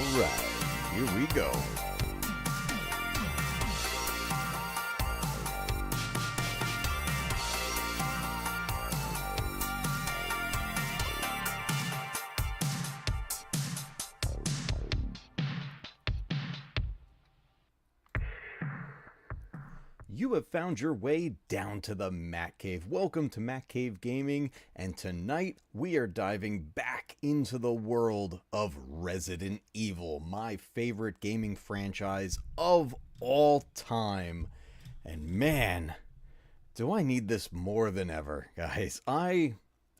Alright, here we go. You have found your way down to the Matcave. Welcome to Matcave Gaming, and tonight we are diving back into the world of Resident Evil, my favorite gaming franchise of all time. And man, do I need this more than ever, guys.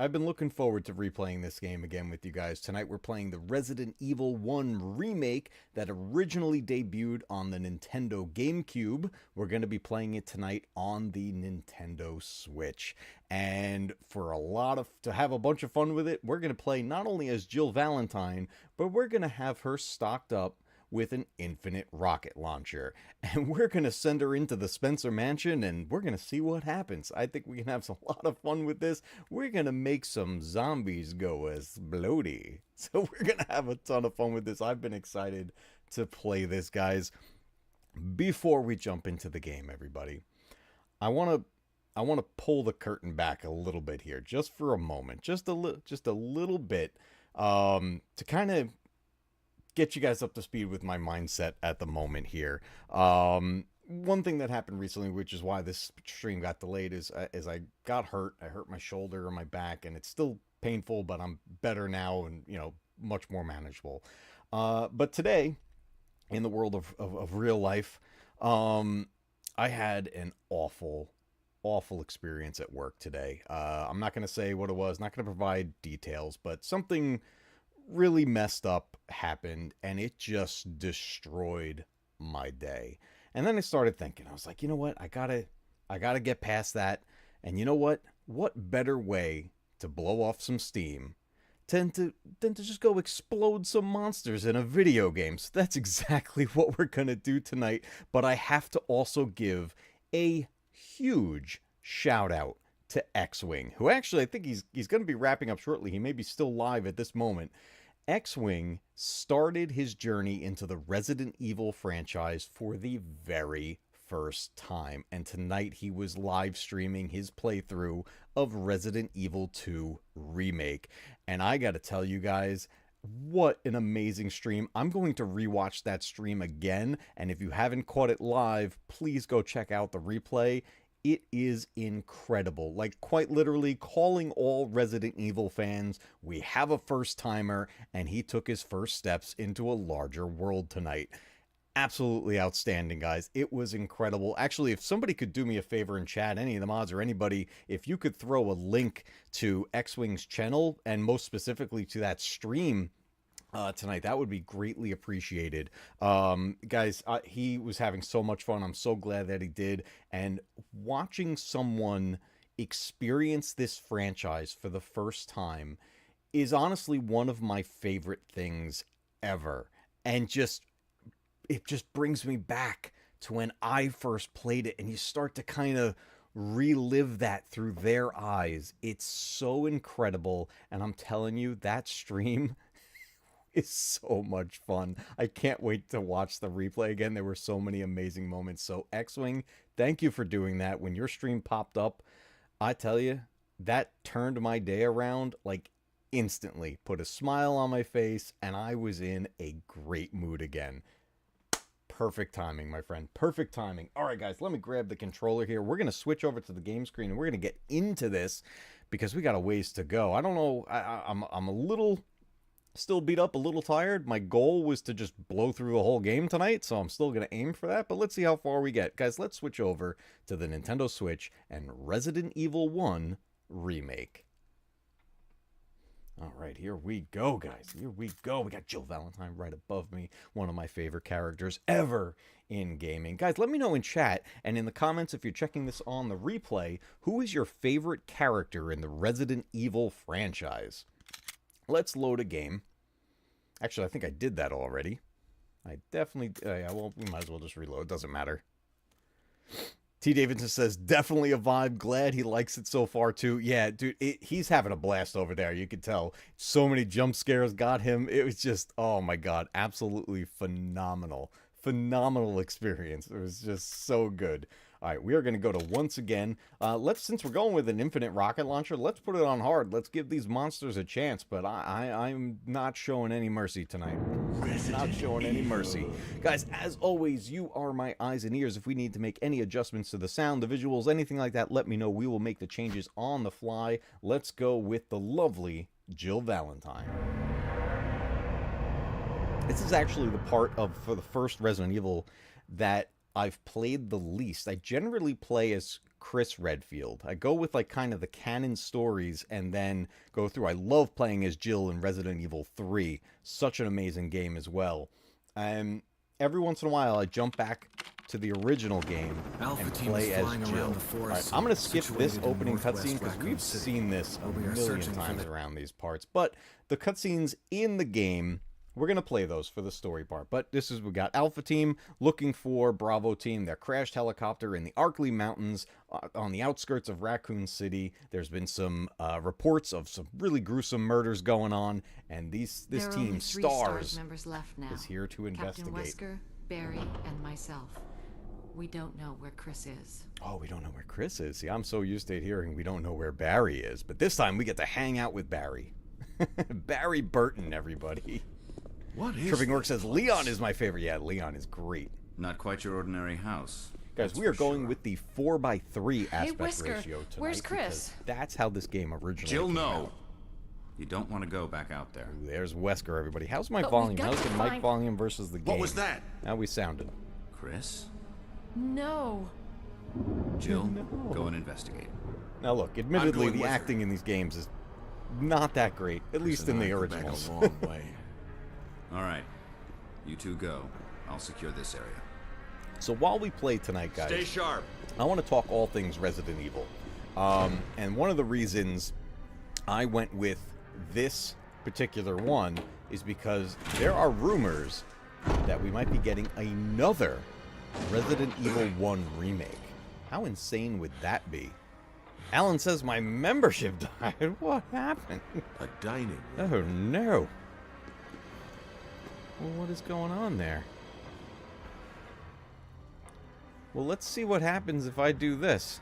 I've been looking forward to replaying this game again with you guys. Tonight we're playing the Resident Evil 1 remake that originally debuted on the Nintendo GameCube. We're going to be playing it tonight on the Nintendo Switch. And to have a bunch of fun with it, we're going to play not only as Jill Valentine, but we're going to have her stocked up with an infinite rocket launcher. And we're going to send her into the Spencer Mansion and we're going to see what happens. I think we can have a lot of fun with this. We're going to make some zombies go as bloaty. So we're going to have a ton of fun with this. I've been excited to play this, guys. Before we jump into the game, everybody, I want to pull the curtain back a little bit here, just for a moment, just a little bit, to kind of get you guys up to speed with my mindset at the moment here. One thing that happened recently, which is why this stream got delayed, is I got hurt. I hurt my shoulder or my back, and it's still painful, but I'm better now and, much more manageable. But today, in the world of real life, I had an awful experience at work today. I'm not going to say what it was, not going to provide details, but something really messed up happened and it just destroyed my day. And then I started thinking, I was like, you know what, I gotta get past that. And you know what better way to blow off some steam than to just go explode some monsters in a video game. So that's exactly what we're gonna do tonight. But I have to also give a huge shout out to X-Wing, who actually, I think he's going to be wrapping up shortly. He may be still live at this moment. X-Wing started his journey into the Resident Evil franchise for the very first time. And tonight he was live streaming his playthrough of Resident Evil 2 Remake. And I got to tell you guys, what an amazing stream. I'm going to rewatch that stream again. And if you haven't caught it live, please go check out the replay. It is incredible. Like, quite literally calling all Resident Evil fans, we have a first timer, and he took his first steps into a larger world tonight. Absolutely outstanding, guys. It was incredible. Actually, if somebody could do me a favor in chat, any of the mods or anybody, if you could throw a link to X-Wing's channel, and most specifically to that stream tonight, that would be greatly appreciated. Guys, he was having so much fun. I'm so glad that he did. And watching someone experience this franchise for the first time is honestly one of my favorite things ever. And it just brings me back to when I first played it, and you start to kind of relive that through their eyes. It's so incredible. And I'm telling you, that stream is so much fun. I can't wait to watch the replay again. There were so many amazing moments. So X-Wing, thank you for doing that. When your stream popped up, I tell you, that turned my day around like instantly. Put a smile on my face, and I was in a great mood again. Perfect timing, my friend. Perfect timing. All right, guys, let me grab the controller here. We're going to switch over to the game screen, and we're going to get into this because we got a ways to go. I don't know. I'm a little still beat up, a little tired. My goal was to just blow through the whole game tonight, so I'm still going to aim for that, but let's see how far we get. Guys, let's switch over to the Nintendo Switch and Resident Evil 1 Remake. All right, here we go, guys. Here we go. We got Jill Valentine right above me, one of my favorite characters ever in gaming. Guys, let me know in chat and in the comments, if you're checking this on the replay, who is your favorite character in the Resident Evil franchise? Let's load a game. Actually, I think I did that already. I definitely... yeah, well, we might as well just reload. Doesn't matter. T. Davidson says, definitely a vibe. Glad he likes it so far, too. Yeah, dude, he's having a blast over there. You could tell. So many jump scares got him. It was just, oh my God, absolutely phenomenal. Phenomenal experience. It was just so good. All right, we are going to go to once again. Since we're going with an infinite rocket launcher, let's put it on hard. Let's give these monsters a chance, but I'm not showing any mercy tonight. Not showing any mercy. Guys, as always, you are my eyes and ears. If we need to make any adjustments to the sound, the visuals, anything like that, let me know. We will make the changes on the fly. Let's go with the lovely Jill Valentine. This is actually the part for the first Resident Evil that I've played the least. I generally play as Chris Redfield. I go with like kind of the canon stories and then go through. I love playing as Jill in Resident Evil 3. Such an amazing game as well. Every once in a while I jump back to the original game and play as Jill. Right, I'm going to skip this opening cutscene because we've seen this a million times around these parts. But the cutscenes in the game, we're going to play those for the story part. But this is, we got Alpha Team looking for Bravo Team. Their crashed helicopter in the Arkley Mountains on the outskirts of Raccoon City. There's been some reports of some really gruesome murders going on. And this team, STARS, members left now. is here to investigate. Captain Wesker, Barry, and myself. We don't know where Chris is. Oh, we don't know where Chris is. See, I'm so used to hearing we don't know where Barry is. But this time we get to hang out with Barry. Barry Burton, everybody. What is Tripping Orc says, Leon is my favorite. Yeah, Leon is great. Not quite your ordinary house. Guys, we are going with the 4:3 aspect Wesker, ratio tonight. where's Chris? That's how this game originally Jill, came no. out. You don't want to go back out there. Ooh, there's Wesker, everybody. How's my But volume? we've got How's the to mic find- volume versus the game? What was that? How we sounded? Chris? No. Jill, go and investigate. Now look, admittedly, going the with her. acting in these games is not that great, at least in the originals. A long way. All right. You two go. I'll secure this area. So while we play tonight, guys, Stay sharp. I want to talk all things Resident Evil. And one of the reasons I went with this particular one is because there are rumors that we might be getting another Resident Evil 1 remake. How insane would that be? Alan says my membership died. What happened? A dining room. Oh no. Well, what is going on there? Well, let's see what happens if I do this.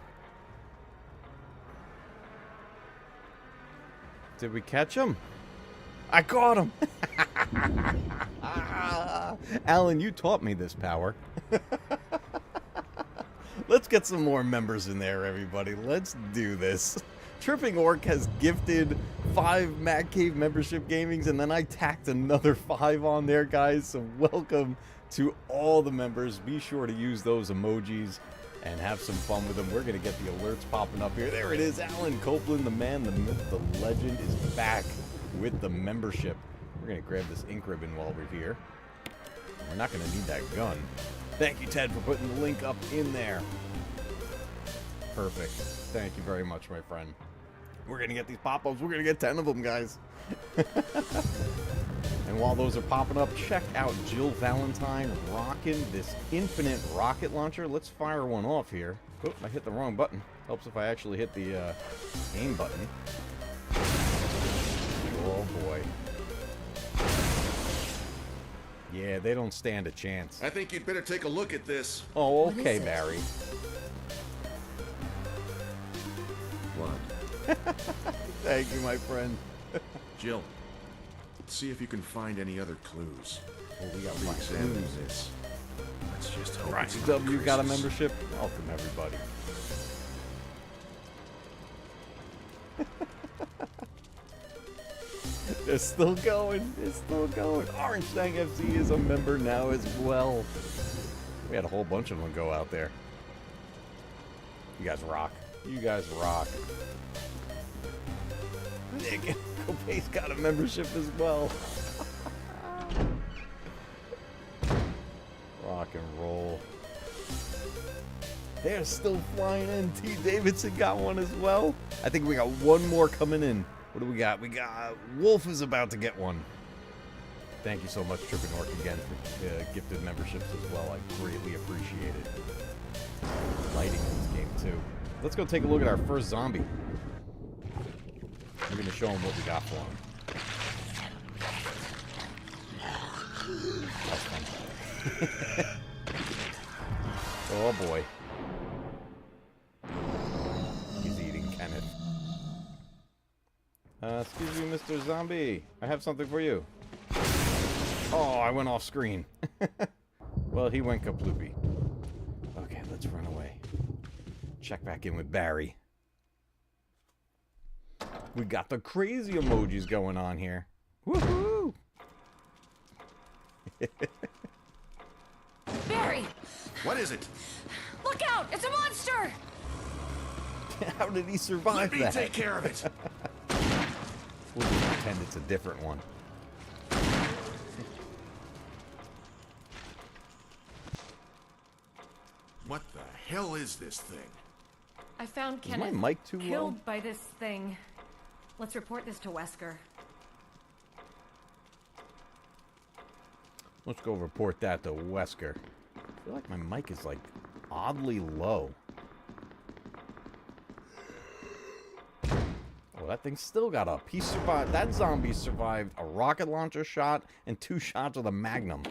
Did we catch him? I caught him! Alan, you taught me this power. Let's get some more members in there, everybody. Let's do this. Tripping Orc has gifted 5 Matcave membership gamings, and then I tacked another 5 on there, guys. So welcome to all the members. Be sure to use those emojis and have some fun with them. We're going to get the alerts popping up here. There it is. Alan Copeland, the man, the myth, the legend, is back with the membership. We're going to grab this ink ribbon while we're here. We're not going to need that gun. Thank you, Ted, for putting the link up in there. Perfect. Thank you very much, my friend. We're going to get these pop-ups. We're going to get 10 of them, guys. And while those are popping up, check out Jill Valentine rocking this infinite rocket launcher. Let's fire one off here. Oh, I hit the wrong button. Helps if I actually hit the aim button. Oh, boy. Yeah, they don't stand a chance. I think you'd better take a look at this. Oh, What okay, is it? Barry. Blood. Thank you, my friend. Jill, see if you can find any other clues. Well, we got I'll be my examining this. Let's just hope Right, it's not W got a Chris's. membership. Welcome, everybody. They're still going. They're still going. Orange Stang FC is a member now as well. We had a whole bunch of them go out there. You guys rock. You guys rock. Nick Copace got a membership as well. Rock and roll. They're still flying in. T. Davidson got one as well. I think we got one more coming in. What do we got? We got Wolf is about to get one. Thank you so much, Tripping Orc, again for gifted memberships as well. I greatly appreciate it. Lighting too. Let's go take a look at our first zombie. We're gonna show him what we got for him. That's fun. Oh boy. He's eating Kenneth. Excuse me, Mr. Zombie. I have something for you. Oh, I went off screen. Well, he went kaploopy. Okay, let's run away. Check back in with Barry. We got the crazy emojis going on here. Woohoo! Barry! What is it? Look out! It's a monster! How did he survive Let me that? take care of it. We'll just pretend it's a different one. What the hell is this thing? I found Is Kenneth my mic too low? killed by this thing. Let's report this to Wesker. Let's go report that to Wesker. I feel like my mic is like oddly low. Oh, that thing still got up. He survived. That zombie survived a rocket launcher shot and 2 shots with a Magnum.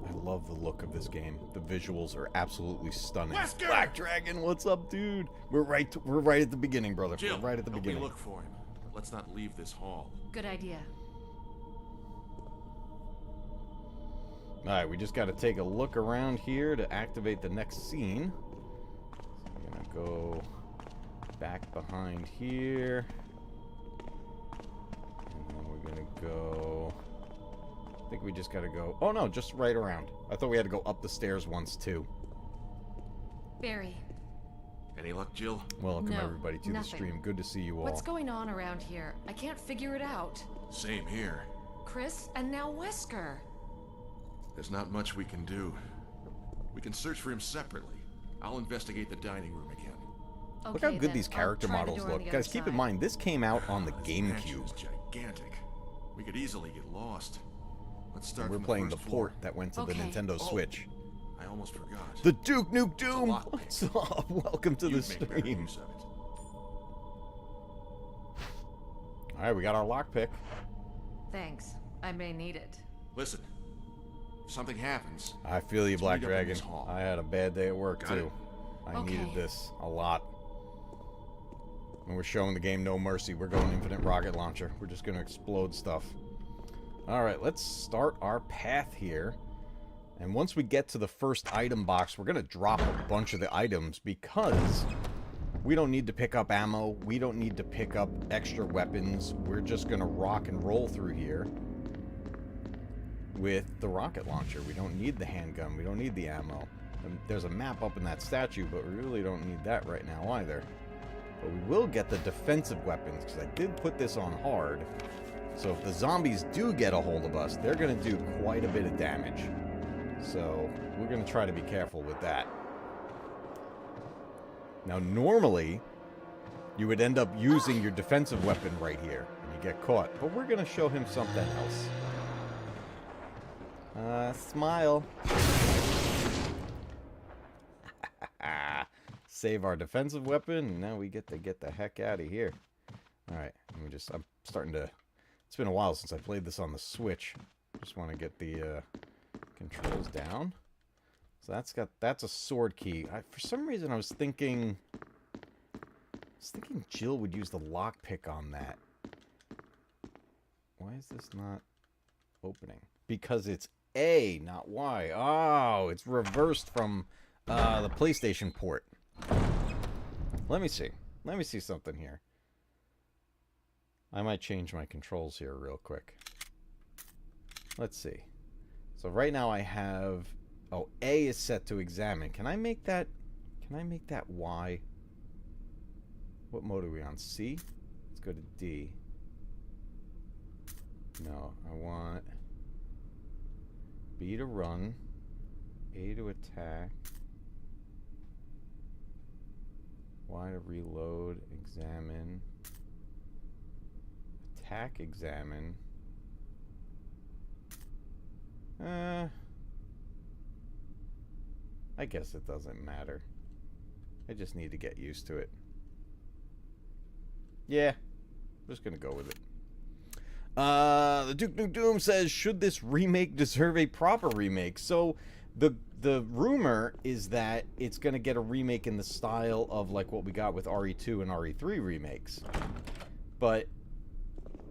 I love the look of this game. The visuals are absolutely stunning. Wesker! Black Dragon, what's up, dude? We're right at the beginning, brother. Jill, We're right at the help beginning. me look for him. But let's not leave this hall. Good idea. Alright, we just got to take a look around here to activate the next scene. So we're going to go back behind here. And then we're going to go... I think we just got to go... Oh, no, just right around. I thought we had to go up the stairs once, too. Barry, Any luck, Jill? Welcome, No, everybody, to the nothing. stream. Good to see you all. what's going on around here? I can't figure it out. Same here. Chris and now Wesker. There's not much we can do. We can search for him separately. I'll investigate the dining room again. Okay, Look how good then. these I'll character try the models door on look. the Guys, other keep in side. mind, this came out on the This mansion is GameCube. gigantic. We could easily get lost. Let's start We're from playing the first floor. port that went to the Okay. Nintendo Oh. Switch. I almost forgot. The Duke Nuke Doom! lockpick. What's up? Welcome to the You'd make better stream. use of it. Alright, we got our lockpick. Thanks. I may need it. Listen, if something happens, I feel you, Let's Black meet up in Dragon. this hall. I had a bad day at work, Got it. too. I Okay. needed this a lot. And we're showing the game no mercy. We're going infinite rocket launcher. We're just going to explode stuff. Alright, let's start our path here. And once we get to the first item box, we're going to drop a bunch of the items because we don't need to pick up ammo. We don't need to pick up extra weapons. We're just going to rock and roll through here with the rocket launcher. We don't need the handgun. We don't need the ammo. And there's a map up in that statue, but we really don't need that right now either. But we will get the defensive weapons because I did put this on hard. So if the zombies do get a hold of us, they're going to do quite a bit of damage. So we're going to try to be careful with that. Now normally, you would end up using your defensive weapon right here and you get caught. But we're going to show him something else. Smile. Save our defensive weapon, and now we get to get the heck out of here. Alright, I'm starting to... It's been a while since I played this on the Switch. Just want to get the controls down. So that's a sword key. For some reason I was thinking Jill would use the lockpick on that. Why is this not opening? Because it's A, not Y. Oh, it's reversed from the PlayStation port. Let me see. Let me see something here. I might change my controls here real quick. Let's see. So right now I have... Oh, A is set to examine. Can I make that... Can I make that Y? What mode are we on? C? Let's go to D. No, I want... B to run. A to attack. Y to reload. Examine. Attack, examine. I guess it doesn't matter. I just need to get used to it. Yeah, I'm just gonna go with it. The Duke Nuke Doom says, should this remake deserve a proper remake? So the rumor is that it's gonna get a remake in the style of like what we got with RE2 and RE3 remakes. But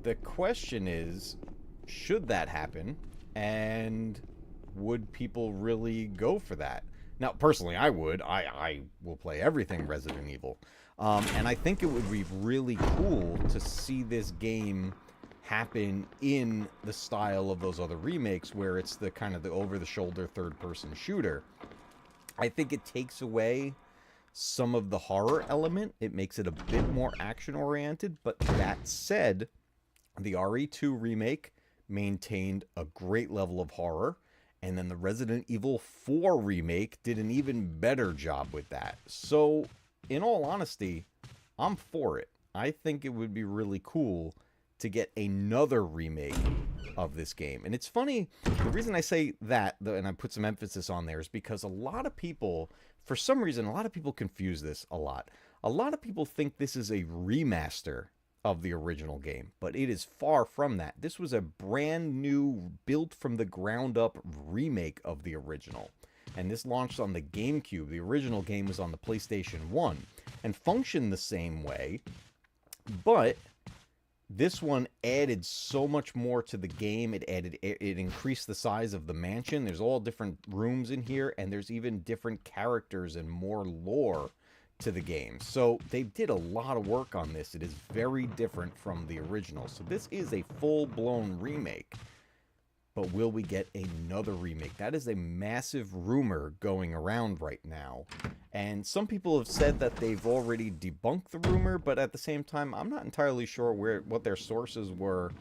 the question is, should that happen? And would people really go for that? Now, personally, I would. I will play everything Resident Evil. And I think it would be really cool to see this game happen in the style of those other remakes where it's the kind of the over-the-shoulder third-person shooter. I think it takes away some of the horror element. It makes it a bit more action-oriented. But that said, the RE2 remake maintained a great level of horror. And then the Resident Evil 4 remake did an even better job with that. So, in all honesty, I'm for it. I think it would be really cool to get another remake of this game. And it's funny, the reason I say that, and I put some emphasis on there, is because a lot of people, for some reason, a lot of people confuse this a lot. A lot of people think this is a remaster of the original game, but it is far from that. This was a brand new, built from the ground up remake of the original. And this launched on the GameCube. The original game was on the PlayStation 1 and functioned the same way, but this one added so much more to the game. It increased the size of the mansion. There's all different rooms in here, and there's even different characters and more lore to the game. So they did a lot of work on this. It is very different from the original. So this is a full-blown remake. But will we get another remake? That is a massive rumor going around right now. And some people have said that they've already debunked the rumor, but at the same time, I'm not entirely sure what their sources were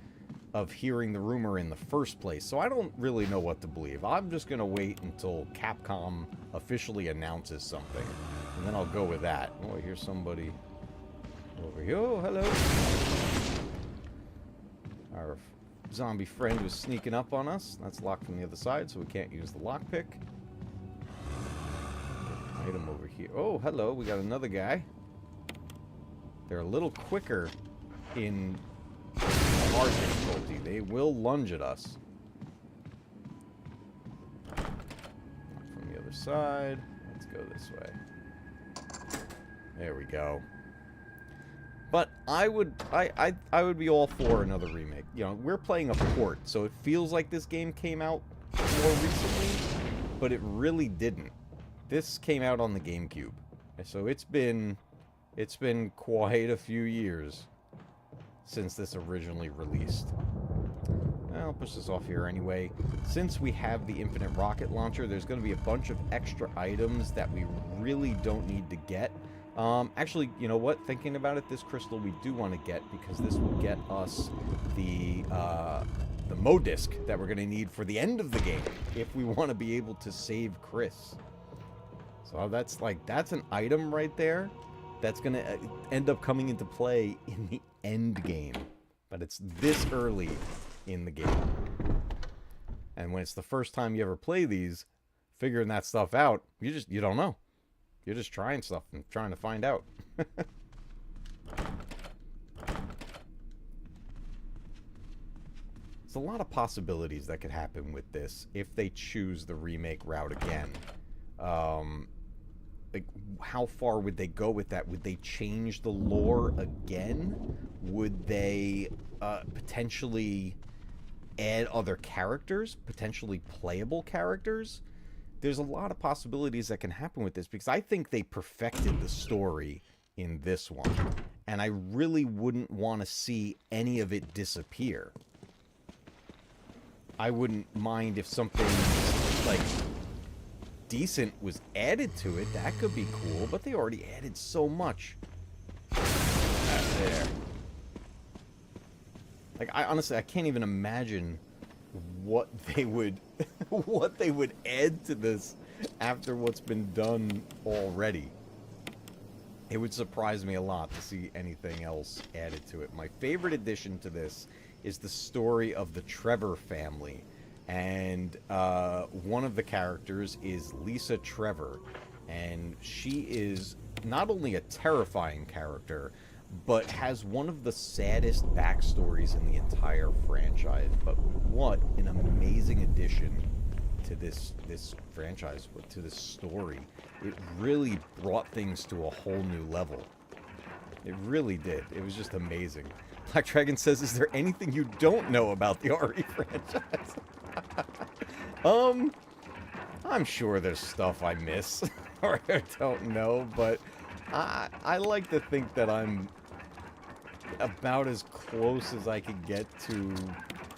of hearing the rumor in the first place. So I don't really know what to believe. I'm just going to wait until Capcom officially announces something. And then I'll go with that. Oh, I hear somebody over here. Oh, hello. Our zombie friend was sneaking up on us. That's locked from the other side, so we can't use the lockpick. Item over here. Oh, hello. We got another guy. They're a little quicker in hard difficulty. They will lunge at us. From the other side. Let's go this way. There we go. But I would be all for another remake. You know, we're playing a port, so it feels like this game came out more recently, but it really didn't. This came out on the GameCube. So it's been quite a few years since this originally released. I'll push this off here anyway. Since we have the infinite rocket launcher, there's going to be a bunch of extra items that we really don't need to get. Actually, you know what? Thinking about it, this crystal we do want to get because this will get us the Mo disc that we're going to need for the end of the game if we want to be able to save Chris. So that's an item right there that's going to end up coming into play in the end game. But it's this early in the game. And when it's the first time you ever play these, figuring that stuff out, you don't know. You're just trying stuff and trying to find out. There's a lot of possibilities that could happen with this if they choose the remake route again. Like, how far would they go with that? Would they change the lore again? Would they potentially add other characters? Potentially playable characters? There's a lot of possibilities that can happen with this because I think they perfected the story in this one. And I really wouldn't want to see any of it disappear. I wouldn't mind if something, like, decent was added to it. That could be cool, but they already added so much. That's there. Like, I can't even imagine what they would add to this after what's been done already. It would surprise me a lot to see anything else added to it. My favorite addition to this is the story of the Trevor family. And one of the characters is Lisa Trevor. And she is not only a terrifying character, but has one of the saddest backstories in the entire franchise. But what an amazing addition to this franchise, to this story. It really brought things to a whole new level. It really did. It was just amazing. Black Dragon says, is there anything you don't know about the RE franchise? I'm sure there's stuff I miss or I don't know, but I like to think that I'm about as close as I could get to,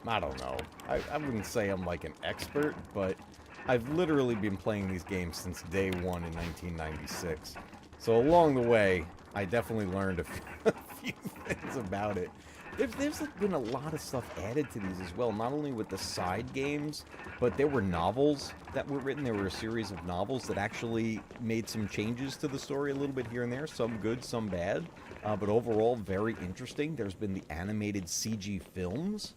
I don't know. I wouldn't say I'm like an expert, but I've literally been playing these games since day one in 1996. So along the way, I definitely learned a few things about it. There's been a lot of stuff added to these as well, not only with the side games, but there were novels that were written. There were a series of novels that actually made some changes to the story a little bit here and there, some good, some bad, but overall very interesting. There's been the animated CG films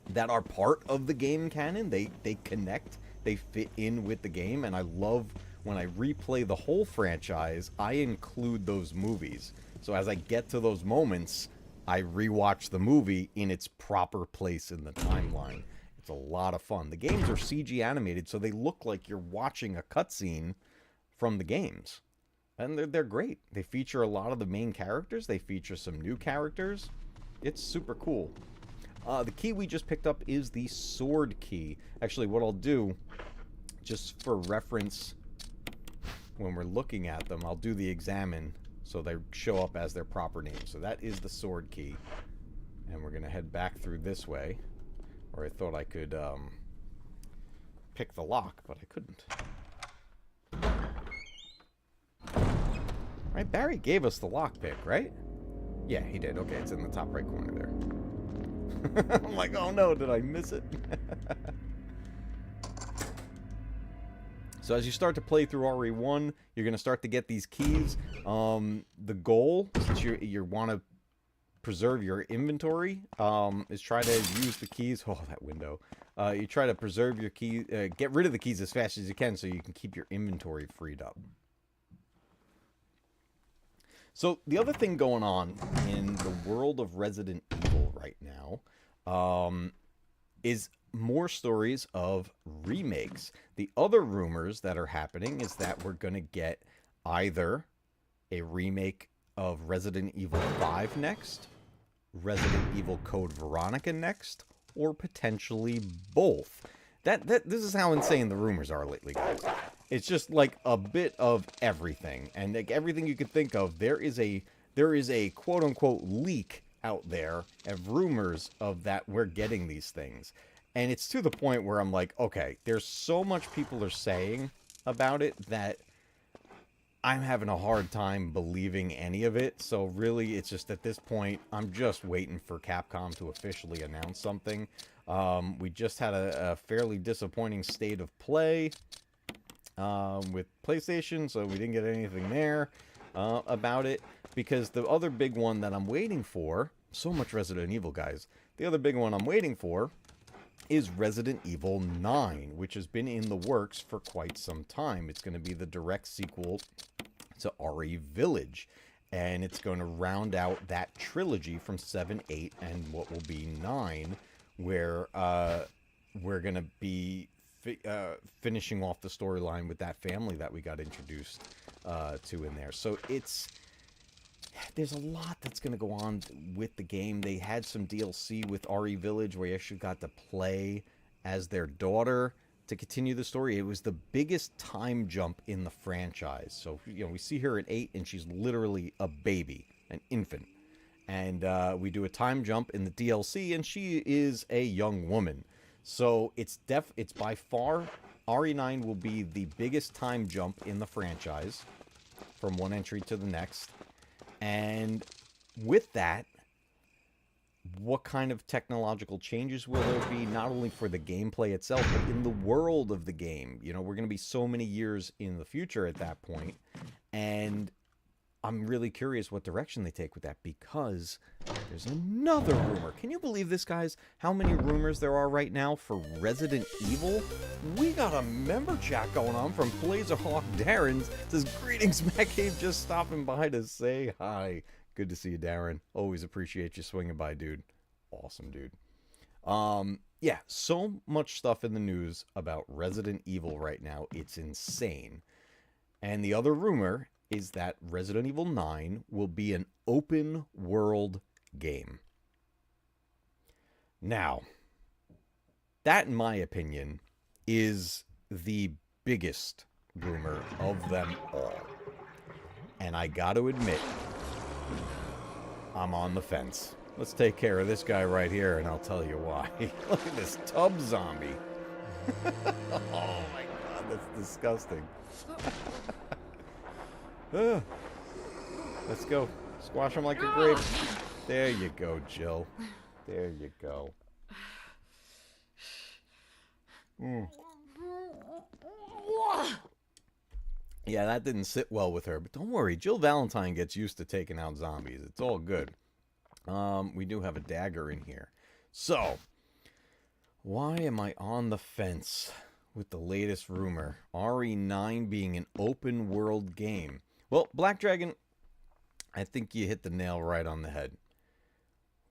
that are part of the game canon. They connect, they fit in with the game, and I love when I replay the whole franchise, I include those movies. So as I get to those moments, I rewatch the movie in its proper place in the timeline. It's a lot of fun. The games are CG animated, so they look like you're watching a cutscene from the games. And they're great. They feature a lot of the main characters. They feature some new characters. It's super cool. The key we just picked up is the sword key. Actually, what I'll do, just for reference, when we're looking at them, I'll do the examine so they show up as their proper names. So that is the sword key. And we're going to head back through this way. Or I thought I could pick the lock, but I couldn't. Right, Barry gave us the lockpick, right? Yeah, he did. Okay, it's in the top right corner there. I'm like, oh no, did I miss it? So as you start to play through RE1, you're going to start to get these keys. The goal, since you want to preserve your inventory, is try to use the keys. Oh, that window. You try to preserve your key, get rid of the keys as fast as you can so you can keep your inventory freed up. So the other thing going on in the world of Resident Evil right now is more stories of remakes. The other rumors that are happening is that we're going to get either a remake of Resident Evil 5 next, Resident Evil Code Veronica next, or potentially both. This is how insane the rumors are lately, guys. It's just like a bit of everything, and like everything you could think of. There is a quote unquote leak out there of rumors of that we're getting these things, and it's to the point where I'm like, okay, there's so much people are saying about it that I'm having a hard time believing any of it. So really, it's just at this point, I'm just waiting for Capcom to officially announce something. We just had a fairly disappointing state of play with PlayStation, so we didn't get anything there about it. Because the other big one that I'm waiting for, so much Resident Evil, guys. The other big one I'm waiting for is Resident Evil 9, which has been in the works for quite some time. It's going to be the direct sequel to RE Village, and it's going to round out that trilogy from 7, 8, and what will be 9, where we're going to be finishing off the storyline with that family that we got introduced to in there. So there's a lot that's going to go on with the game. They had some DLC with RE Village where you actually got to play as their daughter to continue the story. It was the biggest time jump in the franchise. So, we see her at 8, and she's literally a baby, an infant. And we do a time jump in the DLC, and she is a young woman. So it's by far, RE9 will be the biggest time jump in the franchise from one entry to the next. And with that, what kind of technological changes will there be, not only for the gameplay itself, but in the world of the game? We're going to be so many years in the future at that point. And I'm really curious what direction they take with that, because there's another rumor. Can you believe this, guys? How many rumors there are right now for Resident Evil? We got a member chat going on from Blazerhawk Darren. Says, greetings, Matcave, just stopping by to say hi. Good to see you, Darren. Always appreciate you swinging by, dude. Awesome, dude. Yeah, so much stuff in the news about Resident Evil right now. It's insane. And the other rumor is that Resident Evil 9 will be an open world game. Now, that, in my opinion, is the biggest rumor of them all. And I got to admit, I'm on the fence. Let's take care of this guy right here, and I'll tell you why. Look at this tub zombie. Oh my god, that's disgusting. Let's go. Squash him like a grape. There you go, Jill. There you go. Yeah, that didn't sit well with her, but don't worry. Jill Valentine gets used to taking out zombies. It's all good. We do have a dagger in here. So, why am I on the fence with the latest rumor? RE9 being an open world game. Well, Black Dragon, I think you hit the nail right on the head.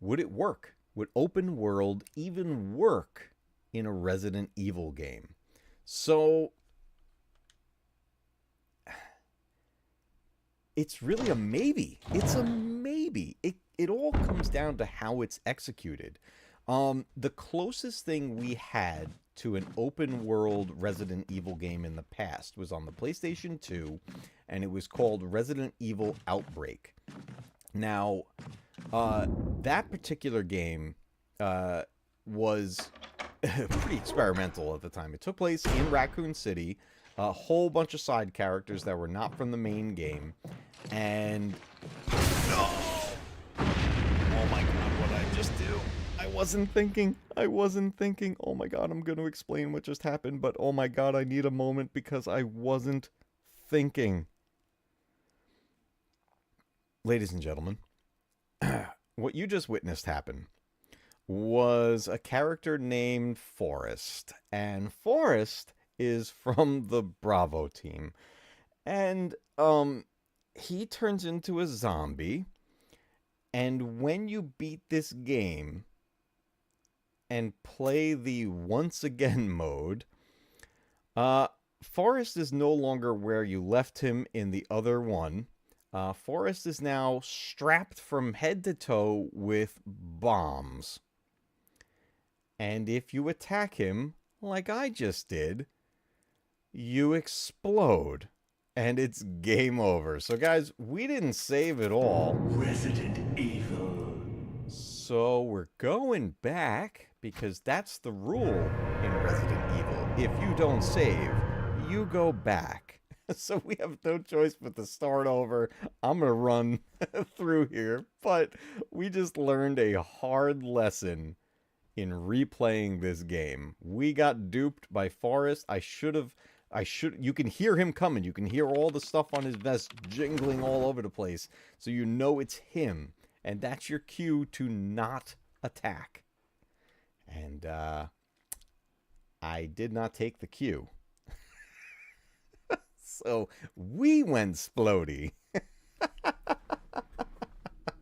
Would it work? Would open world even work in a Resident Evil game? So, it's really a maybe. It's a maybe. It all comes down to how it's executed. The closest thing we had to an open world Resident Evil game in the past was on the PlayStation 2, and it was called Resident Evil Outbreak. Now, that particular game was pretty experimental at the time. It took place in Raccoon City, a whole bunch of side characters that were not from the main game, and... Oh my god, what did I just do? I wasn't thinking. Oh my god, I'm going to explain what just happened, but oh my god, I need a moment because I wasn't thinking. Ladies and gentlemen, what you just witnessed happen was a character named Forrest, and Forrest is from the Bravo team, and he turns into a zombie. And when you beat this game and play the once again mode, Forrest is no longer where you left him in the other one. Forrest is now strapped from head to toe with bombs. And if you attack him, like I just did, you explode. And it's game over. So guys, we didn't save it all. Resident Evil. So we're going back, because that's the rule in Resident Evil. If you don't save, you go back. So we have no choice but to start over. I'm going to run through here. But we just learned a hard lesson in replaying this game. We got duped by Forrest. You can hear him coming. You can hear all the stuff on his vest jingling all over the place. So you know it's him. And that's your cue to not attack. And I did not take the cue. So we went splody.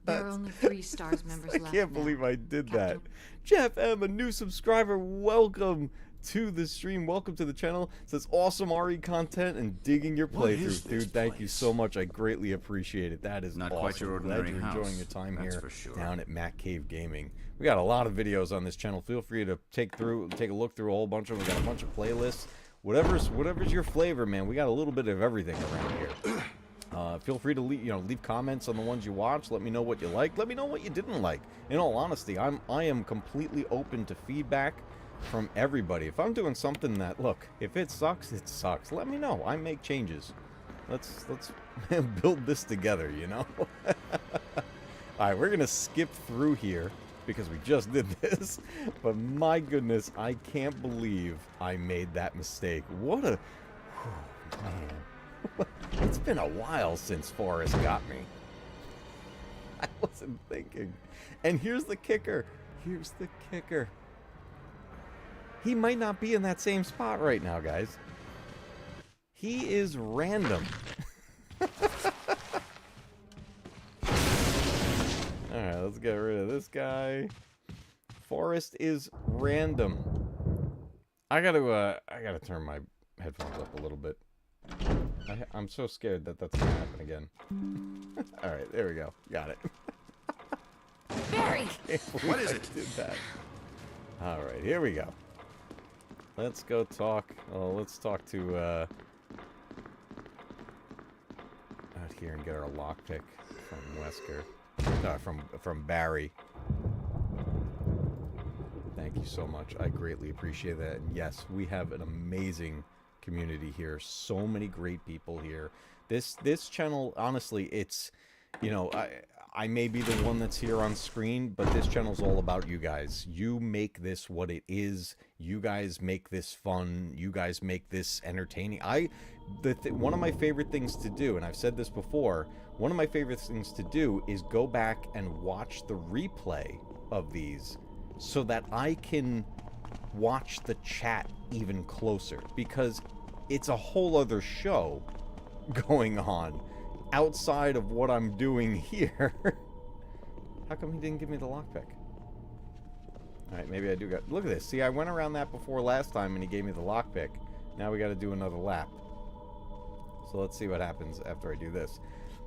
There are only 3 stars members left. I can't believe I did that. Captain. Jeff M., a new subscriber. Welcome to the stream. Welcome to the channel. It says awesome RE content and digging your playthroughs, dude. Thank you so much. I greatly appreciate it. That is Not awesome. quite your ordinary Glad you're house, enjoying your time that's here for sure. down at Matcave Gaming. We got a lot of videos on this channel. Feel free to take a look through a whole bunch of them. We got a bunch of playlists. Whatever's your flavor, man. We got a little bit of everything around here. Feel free to leave comments on the ones you watch. Let me know what you like. Let me know what you didn't like. In all honesty, I am completely open to feedback from everybody. If I'm doing something that, look, if it sucks, it sucks. Let me know. I make changes. Let's build this together, you know? Alright, we're gonna skip through here because we just did this. But my goodness, I can't believe I made that mistake. What a... man. It's been a while since Forrest got me. I wasn't thinking. And here's the kicker. Here's the kicker. He might not be in that same spot right now, guys. He is random. Alright, let's get rid of this guy. Forrest is random. I gotta turn my headphones up a little bit. I'm so scared that that's gonna happen again. Alright, there we go. Got it. Barry! What is it? Did that. Alright, here we go. Let's go talk. Oh, let's talk to out here and get our lockpick from Wesker. No, from Barry. Thank you so much. I greatly appreciate that. And yes, we have an amazing community here. So many great people here. This channel, honestly, it's, you know, I may be the one that's here on screen, but this channel's all about you guys. You make this what it is. You guys make this fun. You guys make this entertaining. One of my favorite things to do, and I've said this before, one of my favorite things to do is go back and watch the replay of these so that I can watch the chat even closer, because it's a whole other show going on outside of what I'm doing here. How come he didn't give me the lockpick? Alright, maybe I do got... Look at this. See, I went around that before last time and he gave me the lockpick. Now we got to do another lap. So let's see what happens after I do this.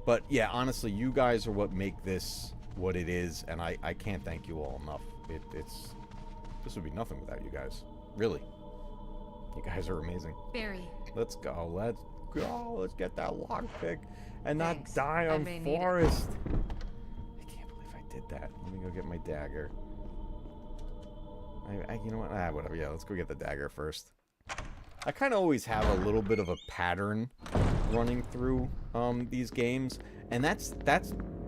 But yeah, honestly, you guys are what make this what it is, and I can't thank you all enough. This would be nothing without you guys. Really. You guys are amazing. Barry. Let's go. Let's go. Let's get that lockpick and Thanks. not die I on may need it. Forest. I can't believe I did that. Let me go get my dagger. You know what? Whatever. Yeah, let's go get the dagger first. I kind of always have a little bit of a pattern running through these games, and that's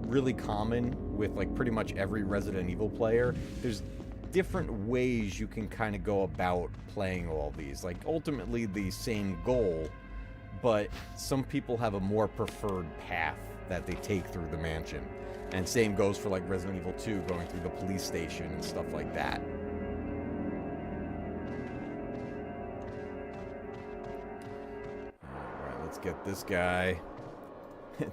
really common with like pretty much every Resident Evil player. There's different ways you can kind of go about playing all these, like ultimately the same goal, but some people have a more preferred path that they take through the mansion, and same goes for like Resident Evil 2 going through the police station and stuff like that. Alright, let's get this guy.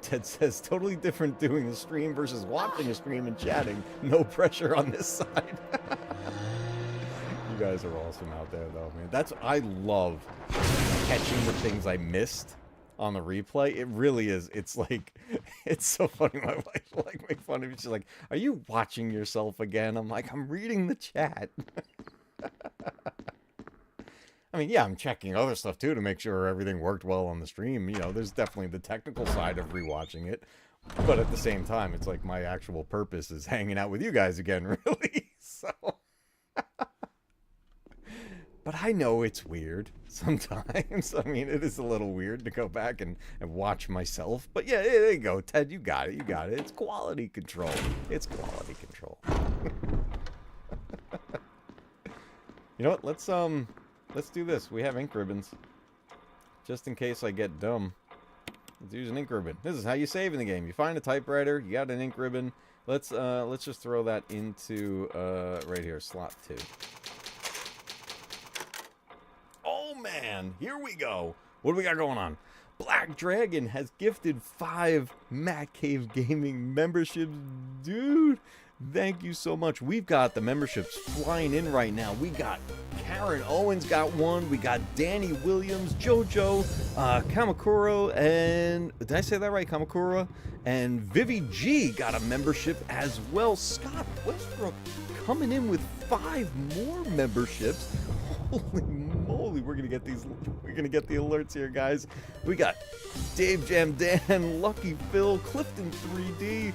Ted says, totally different doing the stream versus watching a stream and chatting. No pressure on this side. You guys are awesome out there, though, man. I love catching the things I missed on the replay. It really is. It's like, it's so funny. My wife will like make fun of me. She's like, are you watching yourself again? I'm like, I'm reading the chat. I mean, yeah, I'm checking other stuff, too, to make sure everything worked well on the stream. You know, there's definitely the technical side of rewatching it. But at the same time, it's like my actual purpose is hanging out with you guys again, really. So... But I know it's weird sometimes. I mean, it is a little weird to go back and watch myself. But yeah, there you go, Ted. You got it. You got it. It's quality control. It's quality control. You know what? Let's do this. We have ink ribbons. Just in case I get dumb. Let's use an ink ribbon. This is how you save in the game. You find a typewriter, you got an ink ribbon. Let's just throw that into right here, slot 2. Oh man, here we go. What do we got going on? Black Dragon has gifted 5 Matcave Gaming memberships. Dude, thank you so much. We've got the memberships flying in right now. We got Karen Owens got one. We got Danny Williams, Jojo, Kamakura, and did I say that right? Kamakura and Vivi G got a membership as well. Scott Westbrook coming in with 5 more memberships. Holy moly, we're gonna get these. We're gonna get the alerts here, guys. We got Dave Jam Dan, Lucky Phil, Clifton 3D,